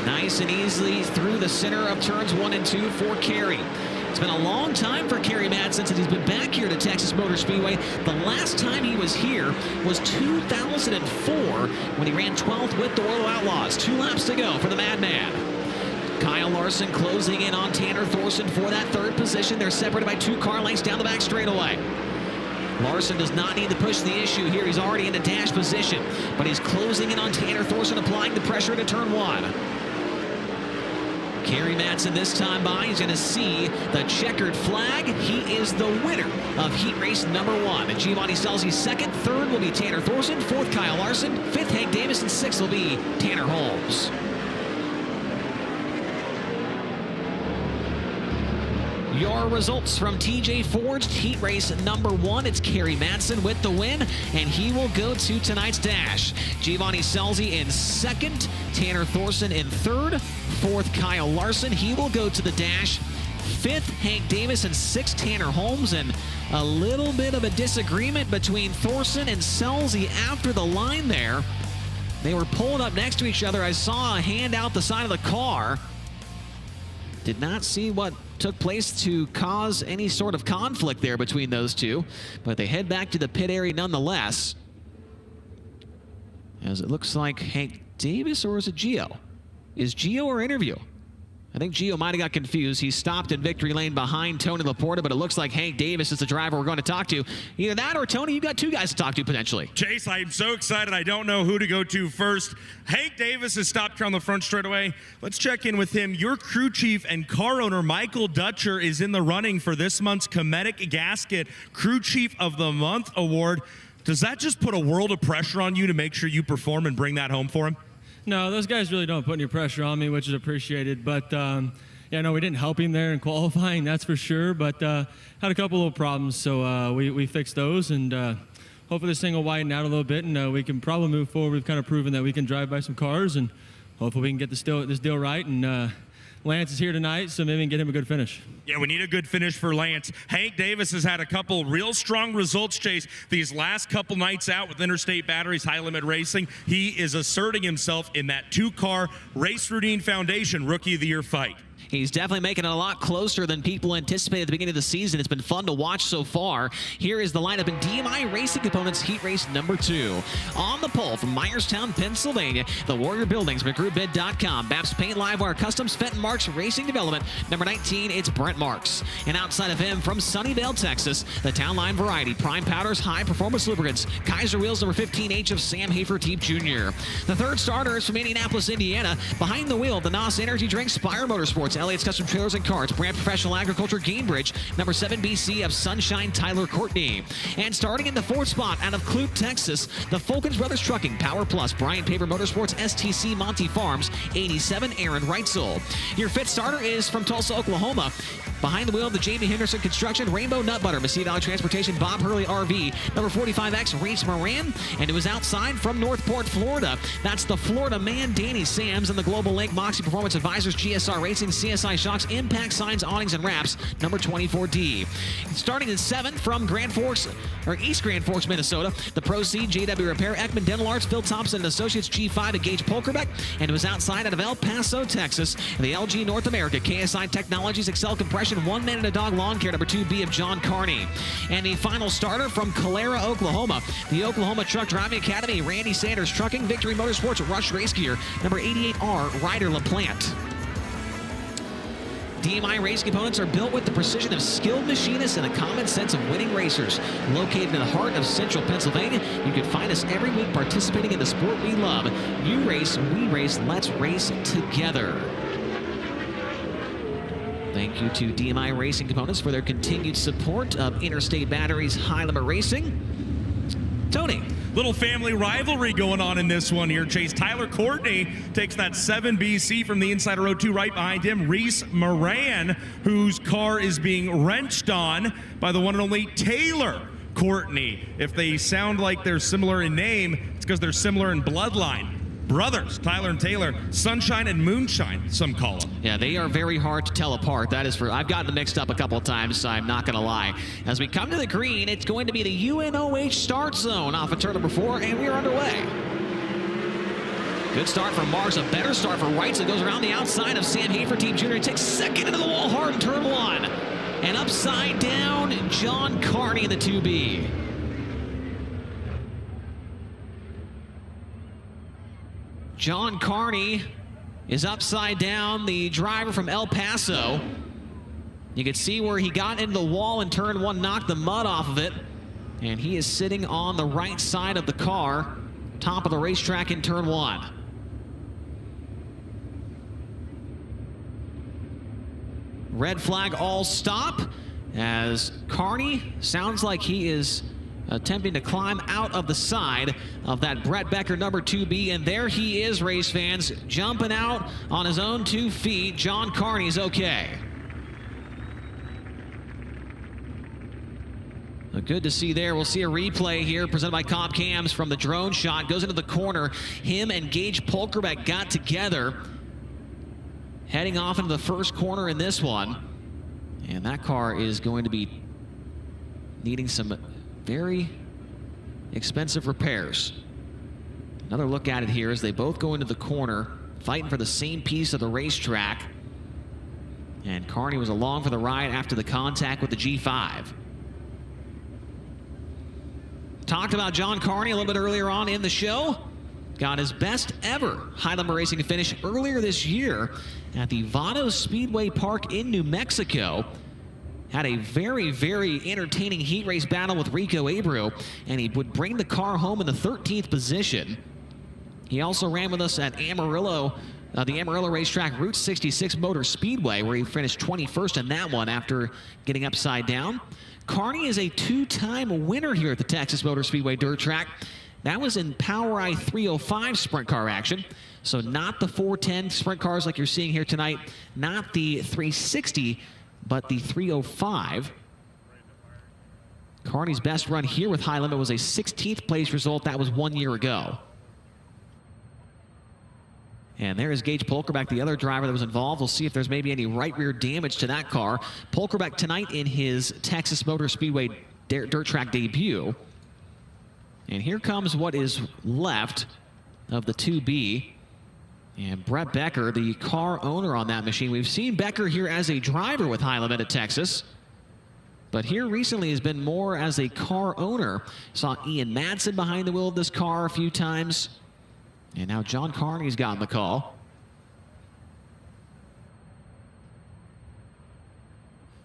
Nice and easily through the center of turns 1 and 2 for Kerry. It's been a long time for Kerry Madsen since he's been back here to Texas Motor Speedway. The last time he was here was 2004 when he ran 12th with the Royal Outlaws. 2 laps to go for the Madman. Kyle Larson closing in on Tanner Thorson for that 3rd position. They're separated by 2 car lengths down the back straightaway. Larson does not need to push the issue here. He's already in a dash position, but he's closing in on Tanner Thorson, applying the pressure to turn 1. Kerry Madsen this time by. He's going to see the checkered flag. He is the winner of heat race number 1. Giovanni Scelzi's 2nd. 3rd will be Tanner Thorson. 4th, Kyle Larson. 5th, Hank Davis. And 6th will be Tanner Holmes. Your results from TJ Forged heat race number 1. It's Kerry Madsen with the win, and he will go to tonight's dash. Giovanni Scelzi in 2nd, Tanner Thorson in 3rd, 4th Kyle Larson. He will go to the dash. 5th Hank Davis, and 6th Tanner Holmes. And a little bit of a disagreement between Thorson and Scelzi after the line there. They were pulled up next to each other. I saw a hand out the side of the car. Did not see what took place to cause any sort of conflict there between those two, but they head back to the pit area nonetheless. As it looks like Hank Davis, or is it Gio? Is Gio or interview? I think Gio might have got confused. He stopped in victory lane behind Tony Laporta, but it looks like Hank Davis is the driver we're going to talk to. Either that or Tony, you've got 2 guys to talk to potentially. Chase, I'm so excited. I don't know who to go to first. Hank Davis is stopped here on the front straightaway. Let's check in with him. Your crew chief and car owner, Michael Dutcher, is in the running for this month's Cometic Gasket Crew Chief of the Month award. Does that just put a world of pressure on you to make sure you perform and bring that home for him? No, those guys really don't put any pressure on me, which is appreciated. But, yeah, no, we didn't help him there in qualifying, that's for sure. But had a couple little problems, so we fixed those. And hopefully this thing will widen out a little bit, and we can probably move forward. We've kind of proven that we can drive by some cars, and hopefully we can get this deal right. And Lance is here tonight, so maybe we can get him a good finish. Yeah, we need a good finish for Lance. Hank Davis has had a couple real strong results, Chase, these last couple nights out with Interstate Batteries High Limit Racing. He is asserting himself in that 2-car Race Routine Foundation Rookie of the Year fight. He's definitely making it a lot closer than people anticipated at the beginning of the season. It's been fun to watch so far. Here is the lineup in DMI Racing Components Heat Race number 2. On the pole from Myerstown, Pennsylvania, the Warrior Buildings, McGrewBid.com, Baps Paint Livewire Customs, Fenton Marks Racing Development. Number 19, it's Brent Marks. And outside of him, from Sunnyvale, Texas, the Town Line Variety, Prime Powders, High Performance Lubricants, Kaiser Wheels, number 15H of Sam Hafer-Teep Jr. The third starter is from Indianapolis, Indiana. Behind the wheel, the NOS Energy Drink, Spire Motorsports, Motorsports, Elliott's Custom Trailers and Carts, Brand Professional Agriculture, Gainbridge, number 7 BC of Sunshine, Tyler Courtney. And starting in the 4th spot out of Clute, Texas, the Fulkins Brothers Trucking, Power Plus, Bryant Paper Motorsports, STC Monty Farms, 87, Aaron Reitzel. Your 5th starter is from Tulsa, Oklahoma. Behind the wheel of the Jamie Henderson Construction, Rainbow Nut Butter, Mesilla Valley Transportation, Bob Hurley RV, number 45X, Reese Moran, and it was outside from Northport, Florida. That's the Florida man, Danny Sams, and the Global Link Moxie Performance Advisors, GSR Racing, CSI Shocks, Impact Signs, Awnings, and Wraps, number 24D. Starting in 7th from East Grand Forks, Minnesota, the Proceed, JW Repair, Ekman Dental Arts, Phil Thompson and Associates, G5 to Gage Polkerbeck, and it was outside out of El Paso, Texas, the LG North America, KSI Technologies, Excel Compression, One Man and a Dog Lawn Care, number 2B of John Carney. And the final starter from Calera, Oklahoma, the Oklahoma Truck Driving Academy, Randy Sanders Trucking, Victory Motorsports, Rush Race Gear, number 88R, Ryder LaPlante. DMI race components are built with the precision of skilled machinists and the common sense of winning racers. Located in the heart of central Pennsylvania, you can find us every week participating in the sport we love. You race, we race, let's race together. Thank you to DMI Racing Components for their continued support of Interstate Batteries High Limit Racing. Tony. Little family rivalry going on in this one here, Chase. Tyler Courtney takes that 7 BC from the inside of row 2. Right behind him, Reese Moran, whose car is being wrenched on by the one and only Taylor Courtney. If they sound like they're similar in name, it's because they're similar in bloodline. Brothers, Tyler and Taylor, Sunshine and Moonshine, some call them. Yeah, they are very hard to tell apart. That is I've gotten them mixed up a couple of times, so I'm not going to lie. As we come to the green, it's going to be the UNOH start zone off of turn number 4, and we are underway. Good start from Mars, a better start for Wrights. It goes around the outside of Sam Haferteam Jr. He takes second into the wall hard in turn 1. And upside down, John Carney in the 2B. John Carney is upside down, the driver from El Paso. You can see where he got into the wall in turn 1, knocked the mud off of it. And he is sitting on the right side of the car, top of the racetrack in turn 1. Red flag, all stop, as Carney sounds like he is attempting to climb out of the side of that Brett Becker number 2B, and there he is, race fans, jumping out on his own 2 feet. John Carney's okay. Good to see there. We'll see a replay here presented by Comp Cams from the drone shot. Goes into the corner. Him and Gage Polkerbeck got together, heading off into the first corner in this one. And that car is going to be needing some very expensive repairs. Another look at it here as they both go into the corner, fighting for the same piece of the racetrack. And Carney was along for the ride after the contact with the G5. Talked about John Carney a little bit earlier on in the show. Got his best ever high limit racing finish earlier this year at the Vado Speedway Park in New Mexico. Had a very, very entertaining heat race battle with Rico Abreu, and he would bring the car home in the 13th position. He also ran with us at Amarillo, the Amarillo racetrack, Route 66 Motor Speedway, where he finished 21st in that one after getting upside down. Carney is a 2-time winner here at the Texas Motor Speedway dirt track. That was in Power I 305 sprint car action. So not the 410 sprint cars like you're seeing here tonight, not the 360, but the 305. Carney's best run here with high limit was a 16th place result. That was 1 year ago. And there is Gage Polkerbeck, the other driver that was involved. We'll see if there's maybe any right rear damage to that car. Polkerbeck tonight in his Texas Motor Speedway dirt track debut. And here comes what is left of the 2B. And Brett Becker, the car owner on that machine. We've seen Becker here as a driver with high limit at Texas, but here recently has been more as a car owner. Saw Ian Madsen behind the wheel of this car a few times. And now John Carney's gotten the call.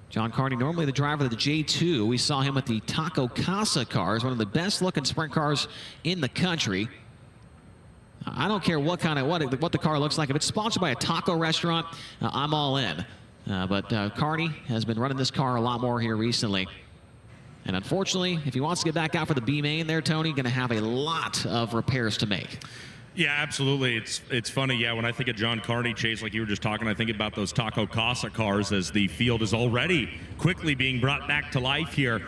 John Carney, normally the driver of the J2. We saw him with the Taco Casa cars, one of the best looking sprint cars in the country. I don't care what the car looks like. If it's sponsored by a taco restaurant, I'm all in. But Carney has been running this car a lot more here recently. And unfortunately, if he wants to get back out for the B main there, Tony, going to have a lot of repairs to make. Yeah, absolutely. It's funny. Yeah, when I think of John Carney, Chase, like you were just talking, I think about those Taco Casa cars as the field is already quickly being brought back to life here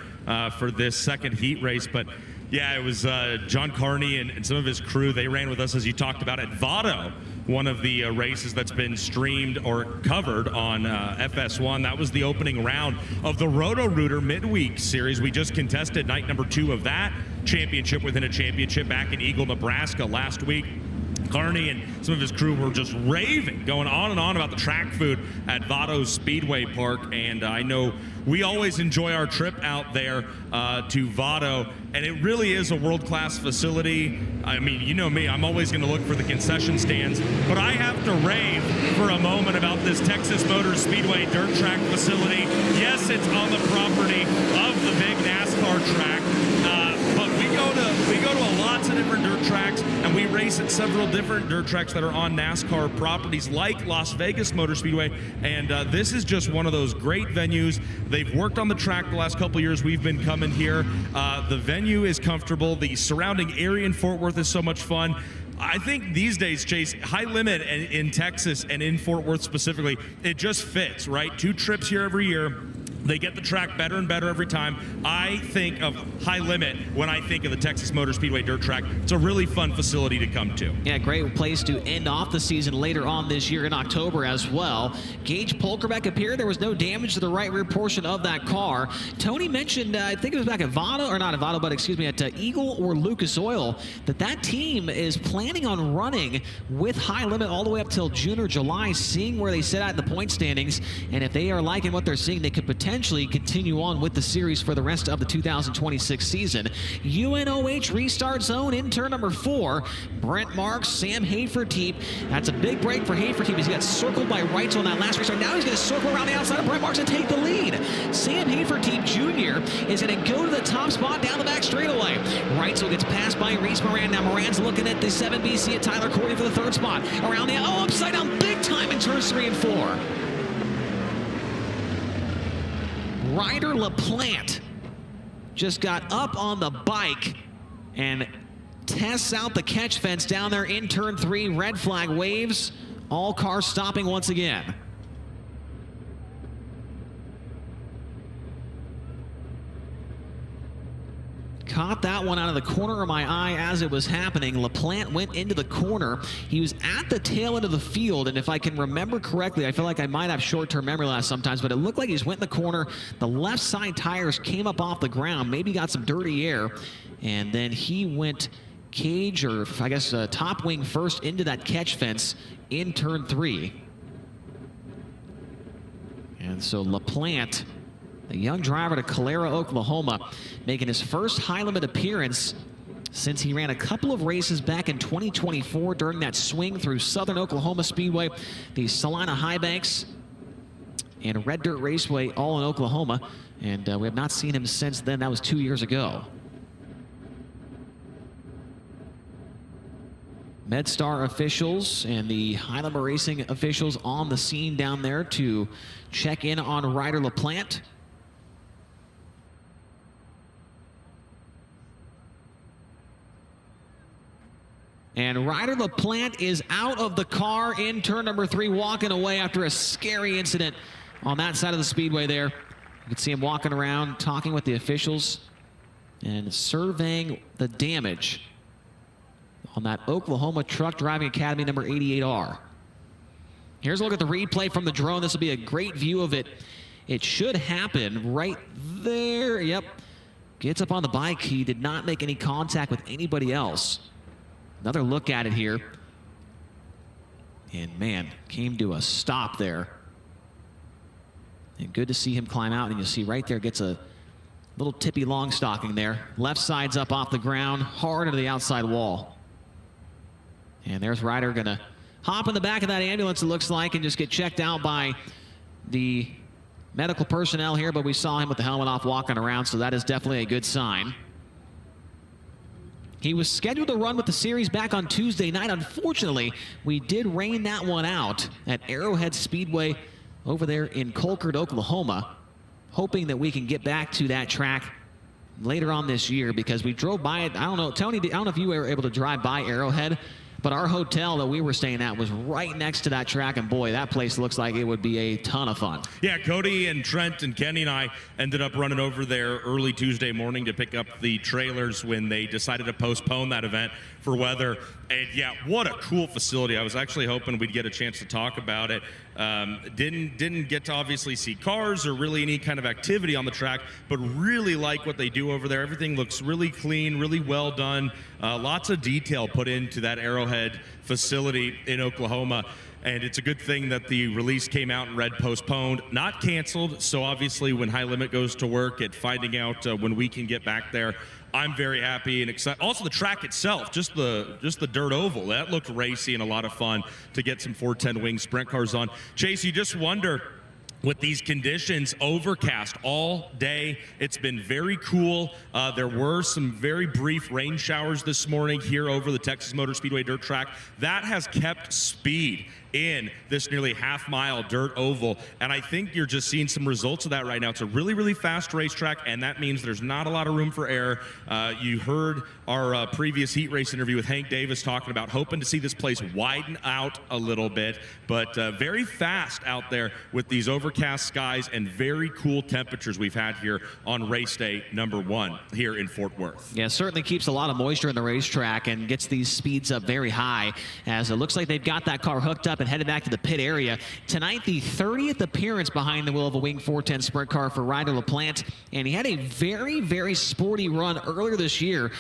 for this second heat race. But yeah, it was John Carney and some of his crew. They ran with us, as you talked about, at Vado, one of the races that's been streamed or covered on FS1. That was the opening round of the Roto-Rooter Midweek Series. We just contested night number 2 of that championship within a championship back in Eagle, Nebraska last week. Carney and some of his crew were just raving, going on and on about the track food at Vado Speedway Park. And I know we always enjoy our trip out there to Vado, and it really is a world-class facility. I mean, you know me, I'm always going to look for the concession stands, but I have to rave for a moment about this Texas Motor Speedway dirt track facility. Yes, it's on the property of the big NASCAR track, but we go to lots of different dirt tracks, and we race at several different dirt tracks that are on NASCAR properties like Las Vegas Motor Speedway, and this is just one of those great venues. They've worked on the track the last couple years we've been coming here. The venue is comfortable. The surrounding area in Fort Worth is so much fun. I think these days, Chase, high limit in Texas and in Fort Worth specifically, it just fits, right? 2 trips here every year. They get the track better and better every time. I think of high limit when I think of the Texas Motor Speedway dirt track. It's a really fun facility to come to. Yeah, great place to end off the season later on this year in October as well. Gage Polkerbeck appeared. There was no damage to the right rear portion of that car. Tony mentioned, I think it was back at Vado, or not at Vado, but excuse me, at Eagle or Lucas Oil, that team is planning on running with high limit all the way up till June or July, seeing where they sit at in the point standings. And if they are liking what they're seeing, they could potentially continue on with the series for the rest of the 2026 season. UNOH restart zone in turn number 4. Brent Marks, Sam Haferteep. That's a big break for Haferteep as he got circled by Reitzel on that last restart. Now he's going to circle around the outside of Brent Marks and take the lead. Sam Haferteep Jr. is going to go to the top spot down the back straightaway. Reitzel gets passed by Reese Moran. Now Moran's looking at the 7BC at Tyler Cordy for the 3rd spot. Around the, upside down big time in turns 3 and 4. Ryder LaPlante just got up on the bike and tests out the catch fence down there in turn 3. Red flag waves. All cars stopping once again. Caught that one out of the corner of my eye as it was happening. LaPlante went into the corner. He was at the tail end of the field, and if I can remember correctly, I feel like I might have short-term memory loss sometimes, but it looked like he just went in the corner. The left side tires came up off the ground, maybe got some dirty air, and then he went cage, or I guess top wing first into that catch fence in turn 3. And so LaPlante, the young driver to Calera, Oklahoma, making his first high-limit appearance since he ran a couple of races back in 2024 during that swing through Southern Oklahoma Speedway, the Salina High Banks, and Red Dirt Raceway, all in Oklahoma. And we have not seen him since then. That was 2 years ago. MedStar officials and the High Limit Racing officials on the scene down there to check in on Ryder LaPlante. And Ryder LaPlante is out of the car in turn number 3, walking away after a scary incident on that side of the speedway there. You can see him walking around, talking with the officials and surveying the damage on that Oklahoma Truck Driving Academy number 88R. Here's a look at the replay from the drone. This will be a great view of it. It should happen right there. Yep. Gets up on the bike. He did not make any contact with anybody else. Another look at it here. And man, came to a stop there. And good to see him climb out. And you'll see right there, gets a little tippy long stocking there. Left side's up off the ground, hard into the outside wall. And there's Ryder gonna hop in the back of that ambulance, it looks like, and just get checked out by the medical personnel here, but we saw him with the helmet off walking around, so that is definitely a good sign. He was scheduled to run with the series back on Tuesday night. Unfortunately, we did rain that one out at Arrowhead Speedway over there in Colquitt, Oklahoma, hoping that we can get back to that track later on this year, because we drove by it. I don't know, Tony, I don't know if you were able to drive by Arrowhead, but our hotel that we were staying at was right next to that track, and boy, that place looks like it would be a ton of fun. Yeah, Cody and Trent and Kenny and I ended up running over there early Tuesday morning to pick up the trailers when they decided to postpone that event for weather. And yeah, what a cool facility. I was actually hoping we'd get a chance to talk about it. Didn't get to obviously see cars or really any kind of activity on the track, but really like what they do over there. Everything looks really clean, really well done. Lots of detail put into that Arrowhead facility in Oklahoma. And it's a good thing that the release came out and read postponed, not canceled. So obviously when High Limit goes to work at finding out when we can get back there, I'm very happy and excited. Also the track itself, just the dirt oval, that looked racy and a lot of fun to get some 410 wing sprint cars on. Chase, you just wonder, with these conditions, overcast all day, it's been very cool. There were some very brief rain showers this morning here over the Texas Motor Speedway dirt track. That has kept speed in this nearly half-mile dirt oval, and I think you're just seeing some results of that right now. It's a really, really fast racetrack, and that means there's not a lot of room for error. You heard our previous heat race interview with Hank Davis talking about hoping to see this place widen out a little bit, but very fast out there with these overcast skies and very cool temperatures we've had here on race day #1 here in Fort Worth. Yeah, certainly keeps a lot of moisture in the racetrack and gets these speeds up very high, as it looks like they've got that car hooked up and headed back to the pit area. Tonight, the 30th appearance behind the wheel of a Wing 410 sprint car for Ryder LaPlante, and he had a very, very sporty run earlier this year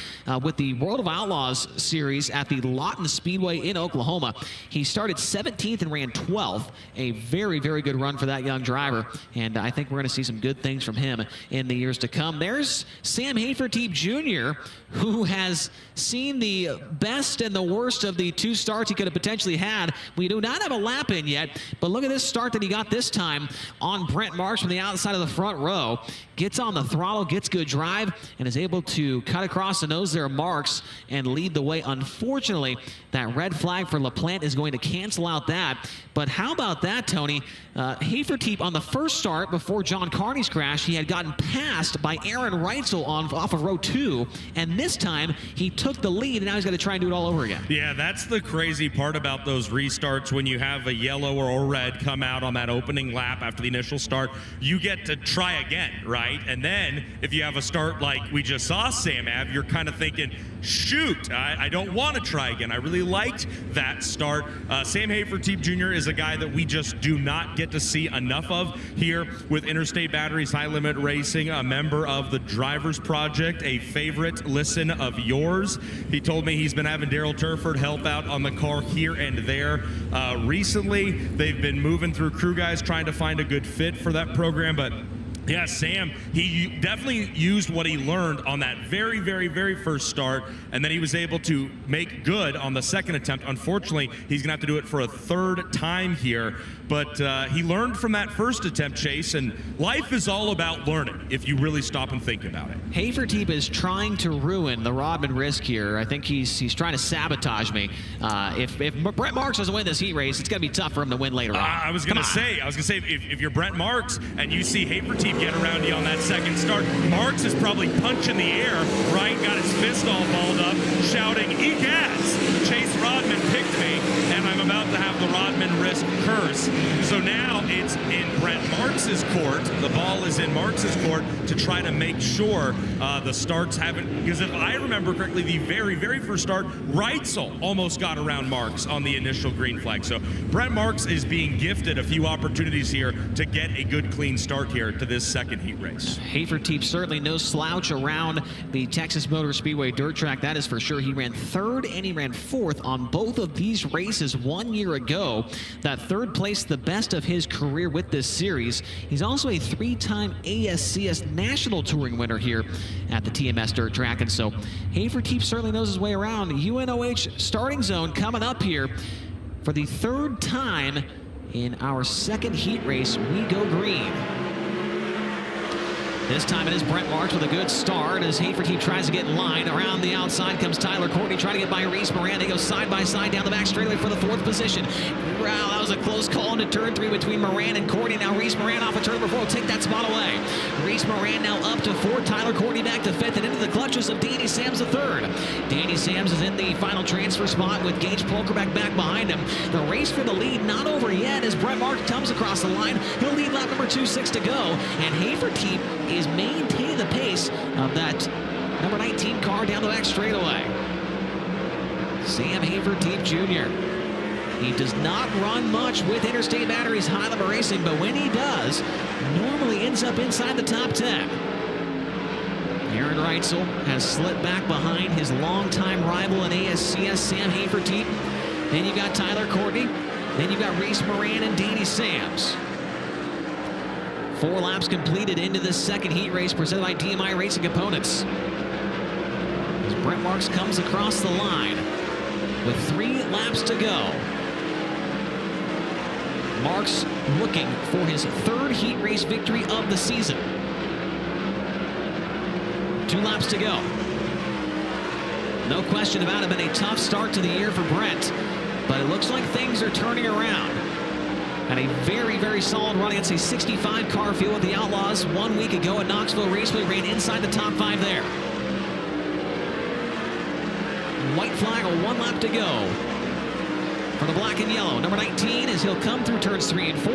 with the World of Outlaws series at the Lawton Speedway in Oklahoma. He started 17th and ran 12th. A very, very good run for that young driver, and I think we're going to see some good things from him in the years to come. There's Sam Hafertepe Jr., who has seen the best and the worst of the two starts he could have potentially had. We do not have a lap in yet, but look at this start that he got this time on Brent Marks from the outside of the front row. Gets on the throttle, gets good drive, and is able to cut across the nose there of Marks and lead the way. Unfortunately, that red flag for LaPlante is going to cancel out that. But how about that, Tony? Hafertepe on the first start before John Carney's crash, he had gotten passed by Aaron Reitzel off of row 2, and this time he took the lead, and now he's got to try and do it all over again. Yeah, that's the crazy part about those restarts. When you have a yellow or red come out on that opening lap after the initial start, you get to try again, right? And then if you have a start like we just saw Sam have, you're kind of thinking, shoot, I don't want to try again. I really liked that start. Sam Hafertepe Jr. is a guy that we just do not get to see enough of here with Interstate Batteries High Limit Racing, a member of the Drivers Project, a favorite listen of yours. He told me he's been having Daryl Turford help out on the car here and there. Recently, they've been moving through crew guys trying to find a good fit for that program, but yeah, Sam, he definitely used what he learned on that very, very, very first start, and then he was able to make good on the second attempt. Unfortunately, he's going to have to do it for a third time here, but he learned from that first attempt, Chase, and life is all about learning if you really stop and think about it. Hafertepe is trying to ruin the Rodman risk here. I think he's trying to sabotage me. If Brent Marks doesn't win this heat race, it's going to be tough for him to win later on. I was going to say, if you're Brent Marks and you see Hafertepe get around you on that second start, Marks is probably punching the air, right? Got his fist all balled up, shouting, "Egaz! Chase Rodman picked me, and I'm about to have the Rodman risk curse." So now it's in Brent Marks's court. The ball is in Marks's court to try to make sure the starts haven't, because if I remember correctly, the very, very first start, Reitzel almost got around Marks on the initial green flag. So Brent Marks is being gifted a few opportunities here to get a good, clean start here to this second heat race. Hafertepe certainly no slouch around the Texas Motor Speedway dirt track, that is for sure. He ran 3rd and he ran 4th on both of these races 1 year ago. That 3rd place, the best of his career with this series. He's also a 3-time ASCS National Touring winner here at the TMS dirt track, and so Hafertepe certainly knows his way around. UNOH starting zone coming up here for the 3rd time in our second heat race. We go green. This time it is Brent Marks with a good start as Hafertepe tries to get in line. Around the outside comes Tyler Courtney trying to get by Reese Moran. They go side by side down the back straightaway for the 4th position. Wow, that was a close call into turn 3 between Moran and Courtney. Now Reese Moran off of turn number 4 will take that spot away. Reese Moran now up to 4th. Tyler Courtney back to 5th and into the clutches of Danny Sams the 3rd. Danny Sams is in the final transfer spot with Gage Polkerback back behind him. The race for the lead not over yet as Brent Marks comes across the line. He'll lead lap number 2.6 to go. And Hafertepe is maintaining the pace of that number 19 car down the back straightaway. Sam Hafertepe Jr. He does not run much with Interstate Batteries High Limit Racing, but when he does, normally ends up inside the top 10. Aaron Reitzel has slipped back behind his longtime rival in ASCS, Sam Hafertepe. Then you've got Tyler Courtney. Then you've got Reese Moran and Danny Sams. 4 laps completed into this second heat race presented by DMI Racing Components. As Brent Marks comes across the line with 3 laps to go. Marks looking for his 3rd heat race victory of the season. 2 laps to go. No question about it, been a tough start to the year for Brent, but it looks like things are turning around. And a very, very solid run against a 65 car field with the Outlaws 1 week ago at Knoxville Raceway. Ran inside the top 5 there. White flag, 1 lap to go for the black and yellow. Number 19 as he'll come through turns 3 and 4.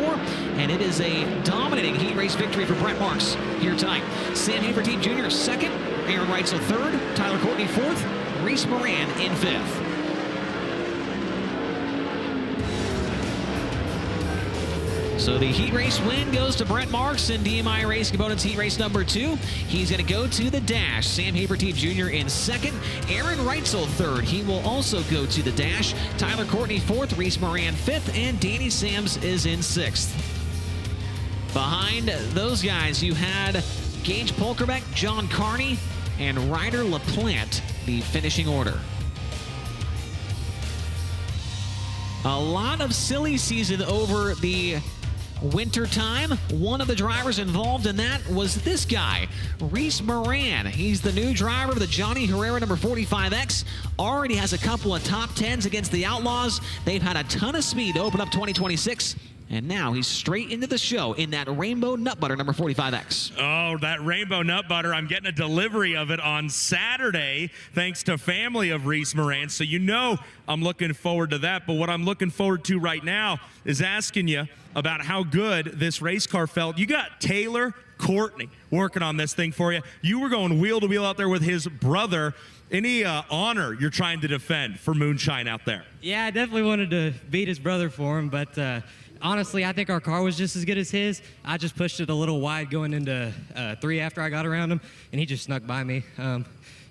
And it is a dominating heat race victory for Brent Marks here tonight. Sam Hafertepe Jr. 2nd, Aaron Reitzel 3rd, Tyler Courtney 4th, Reese Moran in 5th. So the heat race win goes to Brent Marks in DMI Racing Components heat race number 2. He's going to go to the dash. Sam Hafertepe Jr. in 2nd. Aaron Reitzel 3rd. He will also go to the dash. Tyler Courtney 4th. Reese Moran 5th. And Danny Sams is in 6th. Behind those guys, you had Gage Polkerbeck, John Carney, and Ryder LaPlante, the finishing order. A lot of silly season over the winter time. One of the drivers involved in that was this guy, Reese Moran. He's the new driver of the Johnny Herrera number 45X. Already has a couple of top 10s against the Outlaws. They've had a ton of speed to open up 2026. And now he's straight into the show in that Rainbow Nut Butter number 45X. Oh, that Rainbow Nut Butter. I'm getting a delivery of it on Saturday, thanks to family of Reese Moran. So you know I'm looking forward to that. But what I'm looking forward to right now is asking you about how good this race car felt. You got Taylor Courtney working on this thing for you. You were going wheel to wheel out there with his brother. Any honor you're trying to defend for Moonshine out there? Yeah, I definitely wanted to beat his brother for him, but honestly, I think our car was just as good as his. I just pushed it a little wide going into 3 after I got around him, and he just snuck by me.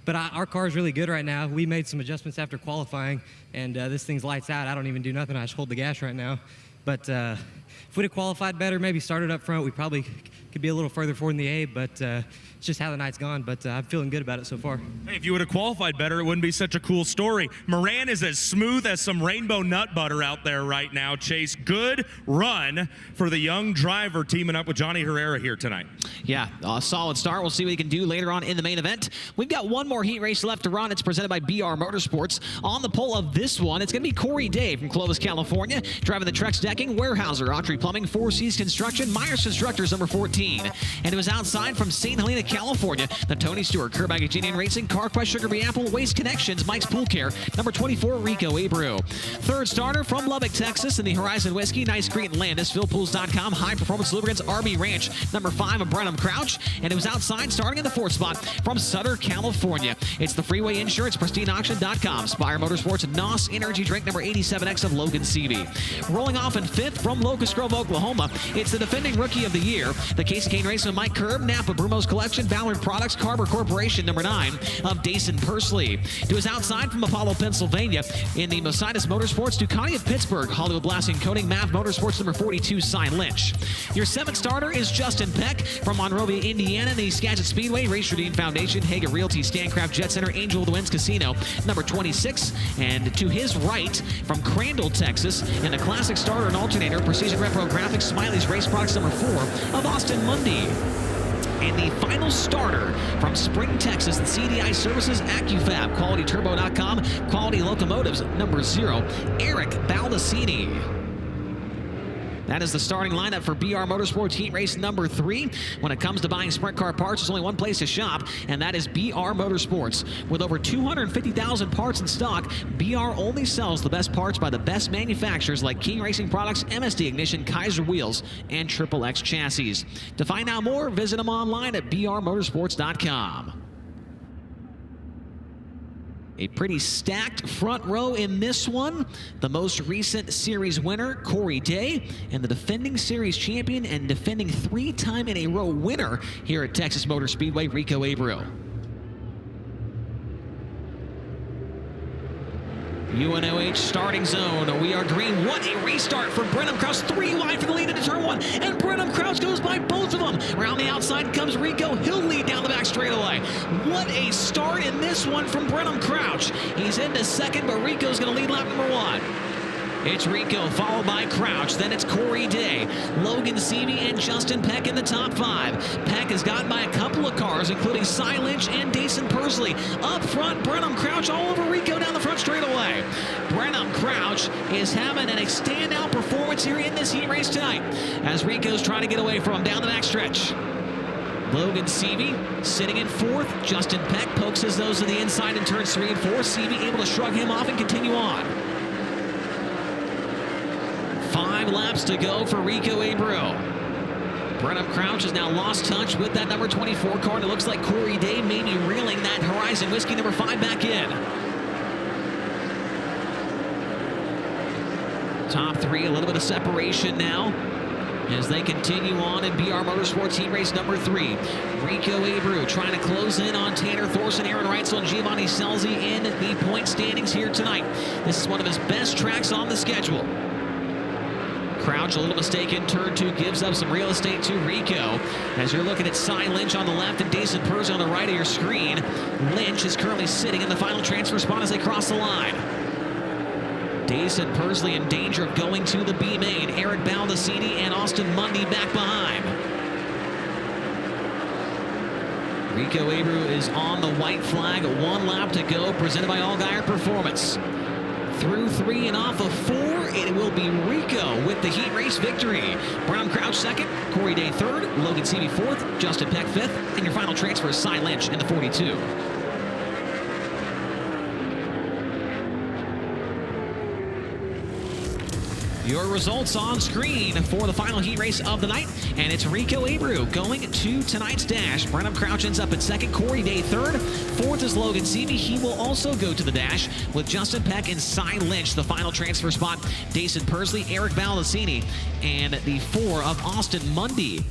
But our car is really good right now. We made some adjustments after qualifying, and this thing's lights out. I don't even do nothing. I just hold the gas right now. But if we'd have qualified better, maybe started up front, we probably could be a little further forward in the A, but it's just how the night's gone. But I'm feeling good about it so far. Hey, if you would have qualified better, it wouldn't be such a cool story. Moran is as smooth as some rainbow nut butter out there right now, Chase. Good run for the young driver teaming up with Johnny Herrera here tonight. Yeah, a solid start. We'll see what he can do later on in the main event. We've got one more heat race left to run. It's presented by BR Motorsports. On the pole of this one, it's going to be Corey Day from Clovis, California, driving the Trex Decking, Weyerhaeuser, Autry Plumbing, Four Seas Construction, Myers Constructors, number 14. And it was outside from St. Helena, California, the Tony Stewart, Kerbag Union Racing, CarQuest, Sugar Bee Apple, Waste Connections, Mike's Pool Care, number 24, Rico Abreu. Third starter from Lubbock, Texas, in the Horizon Whiskey, Nice Crete and Landis, PhilPools.com, High Performance Lubricants, RB Ranch, number 5, of Brenham Crouch. And it was outside, starting in the 4th spot from Sutter, California. It's the Freeway Insurance, PristineAuction.com, Spire Motorsports, NOS Energy Drink, number 87X of Logan Seavey. Rolling off in 5th from Locust Grove, Oklahoma, it's the defending Rookie of the Year, the Casey Kane Racing, Mike Curb, Napa Brumos Collection, Ballard Products, Carver Corporation, number 9, of Dason Pursley. To his outside from Apollo, Pennsylvania, in the Mositas Motorsports, Ducati of Pittsburgh, Hollywood Blasting Coating, Mav Motorsports, number 42, Cy Lynch. Your 7th starter is Justin Peck from Monrovia, Indiana, the Skagit Speedway, Race Redeem Foundation, Hager Realty, Stancraft Jet Center, Angel of the Winds Casino, number 26. And to his right from Crandall, Texas, in the Classic Starter and Alternator, Precision Repro Graphics, Smiley's Race Products, number 4, of Austin Mundy. And the final starter from Spring, Texas, and CDI Services, AccuFab, QualityTurbo.com, Quality Locomotives, number 0, Eric Baldacini. That is the starting lineup for BR Motorsports Heat Race number 3. When it comes to buying sprint car parts, there's only one place to shop, and that is BR Motorsports. With over 250,000 parts in stock, BR only sells the best parts by the best manufacturers like King Racing Products, MSD Ignition, Kaiser Wheels, and Triple X Chassis. To find out more, visit them online at brmotorsports.com. A pretty stacked front row in this one. The most recent series winner, Corey Day, and the defending series champion and defending 3-time-in-a-row winner here at Texas Motor Speedway, Rico Abreu. UNOH starting zone. We are green. What a restart for Brenham Crouch. 3 wide for the lead into turn 1. And Brenham Crouch goes by both of them. Around the outside comes Rico. He'll lead down the back straightaway. What a start in this one from Brenham Crouch. He's into second, but Rico's going to lead lap number 1. It's Rico, followed by Crouch. Then it's Corey Day, Logan Seavey, and Justin Peck in the top 5. Peck is gotten by a couple of cars, including Cy Lynch and Dason Persley. Up front, Brenham Crouch all over Rico down the front straightaway. Brenham Crouch is having a standout performance here in this heat race tonight, as Rico's trying to get away from him down the backstretch. Logan Seavey sitting in 4th. Justin Peck pokes his nose to the inside in turns 3 and 4. Seavey able to shrug him off and continue on. 5 laps to go for Rico Abreu. Brenham Crouch has now lost touch with that number 24 car, and it looks like Corey Day may be reeling that Horizon Whiskey number 5 back in. Top 3, a little bit of separation now as they continue on in BR Motorsports Heat Race number 3. Rico Abreu trying to close in on Tanner Thorson, Aaron Reitzel, and Giovanni Scelzi in the point standings here tonight. This is one of his best tracks on the schedule. Crouch, a little mistake in turn 2, gives up some real estate to Rico. As you're looking at Cy Lynch on the left and Dason Persley on the right of your screen, Lynch is currently sitting in the final transfer spot as they cross the line. Dason Persley in danger of going to the B main. Eric Baldacini and Austin Mundy back behind. Rico Abreu is on the white flag. 1 lap to go, presented by Allgaier Performance. Through 3 and off of 4, it will be Rico with the heat race victory. Brenham Crouch 2nd, Corey Day 3rd, Logan Seavey 4th, Justin Peck 5th, and your final transfer is Cy Lynch in the 42. Your results on screen for the final heat race of the night, and it's Rico Abreu going to tonight's dash. Brenham Crouch ends up at 2nd, Corey Day 3rd. 4th is Logan Seavey. He will also go to the dash with Justin Peck and Cy Lynch, the final transfer spot. Dason Persley, Eric Baldacini, and the 4 of Austin Mundy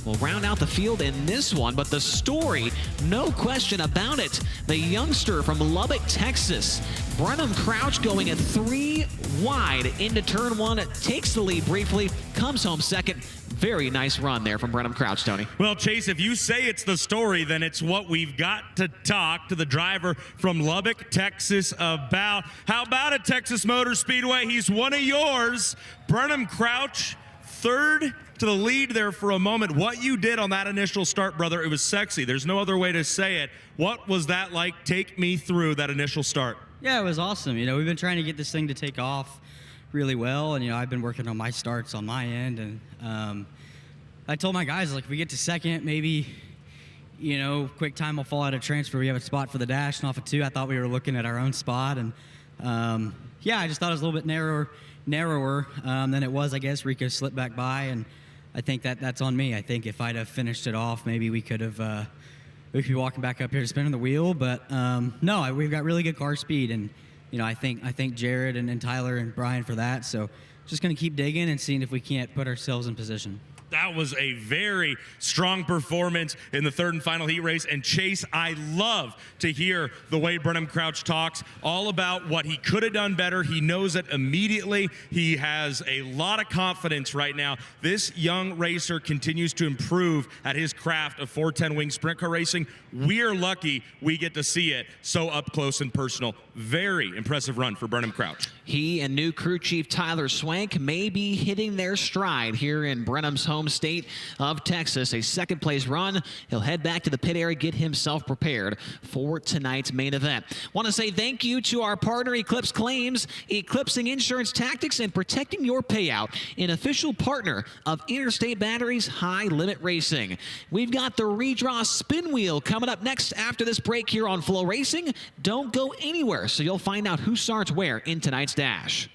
will round out the field in this one. But the story, no question about it, the youngster from Lubbock, Texas, Brenham Crouch going at 3 wide into turn 1, takes the lead briefly, comes home 2nd. Very nice run there from Brenham Crouch, Tony. Well, Chase, if you say it's the story, then it's what we've got to talk to the driver from Lubbock, Texas about. How about it, Texas Motor Speedway? He's one of yours. Brenham Crouch, 3rd to the lead there for a moment. What you did on that initial start, brother, it was sexy. There's no other way to say it. What was that like? Take me through that initial start. Yeah, it was awesome. You know, we've been trying to get this thing to take off really well, and, you know, I've been working on my starts on my end, and I told my guys, like, if we get to 2nd, maybe, you know, quick time will fall out of transfer. We have a spot for the dash, and off of 2, I thought we were looking at our own spot, and, yeah, I just thought it was a little bit narrower than it was, I guess. Rico slipped back by, and I think that's on me. I think if I'd have finished it off, maybe we could have we could be walking back up here to spinning the wheel. But no, we've got really good car speed, and you know, I thank Jared and Tyler and Brian for that. So just going to keep digging and seeing if we can't put ourselves in position. That was a very strong performance in the 3rd and final heat race. And Chase, I love to hear the way Brenham Crouch talks all about what he could have done better. He knows it immediately. He has a lot of confidence right now. This young racer continues to improve at his craft of 410 wing sprint car racing. We're lucky we get to see it so up close and personal. Very impressive run for Brenham Crouch. He and new crew chief Tyler Swank may be hitting their stride here in Brenham's home home state of Texas. A second-place run. He'll head back to the pit area, get himself prepared for tonight's main event. Want to say thank you to our partner, Eclipse Claims, eclipsing insurance tactics and protecting your payout, an official partner of Interstate Batteries High Limit Racing. We've got the redraw spin wheel coming up next after this break here on FloRacing. Don't go anywhere, so you'll find out who starts where in tonight's dash.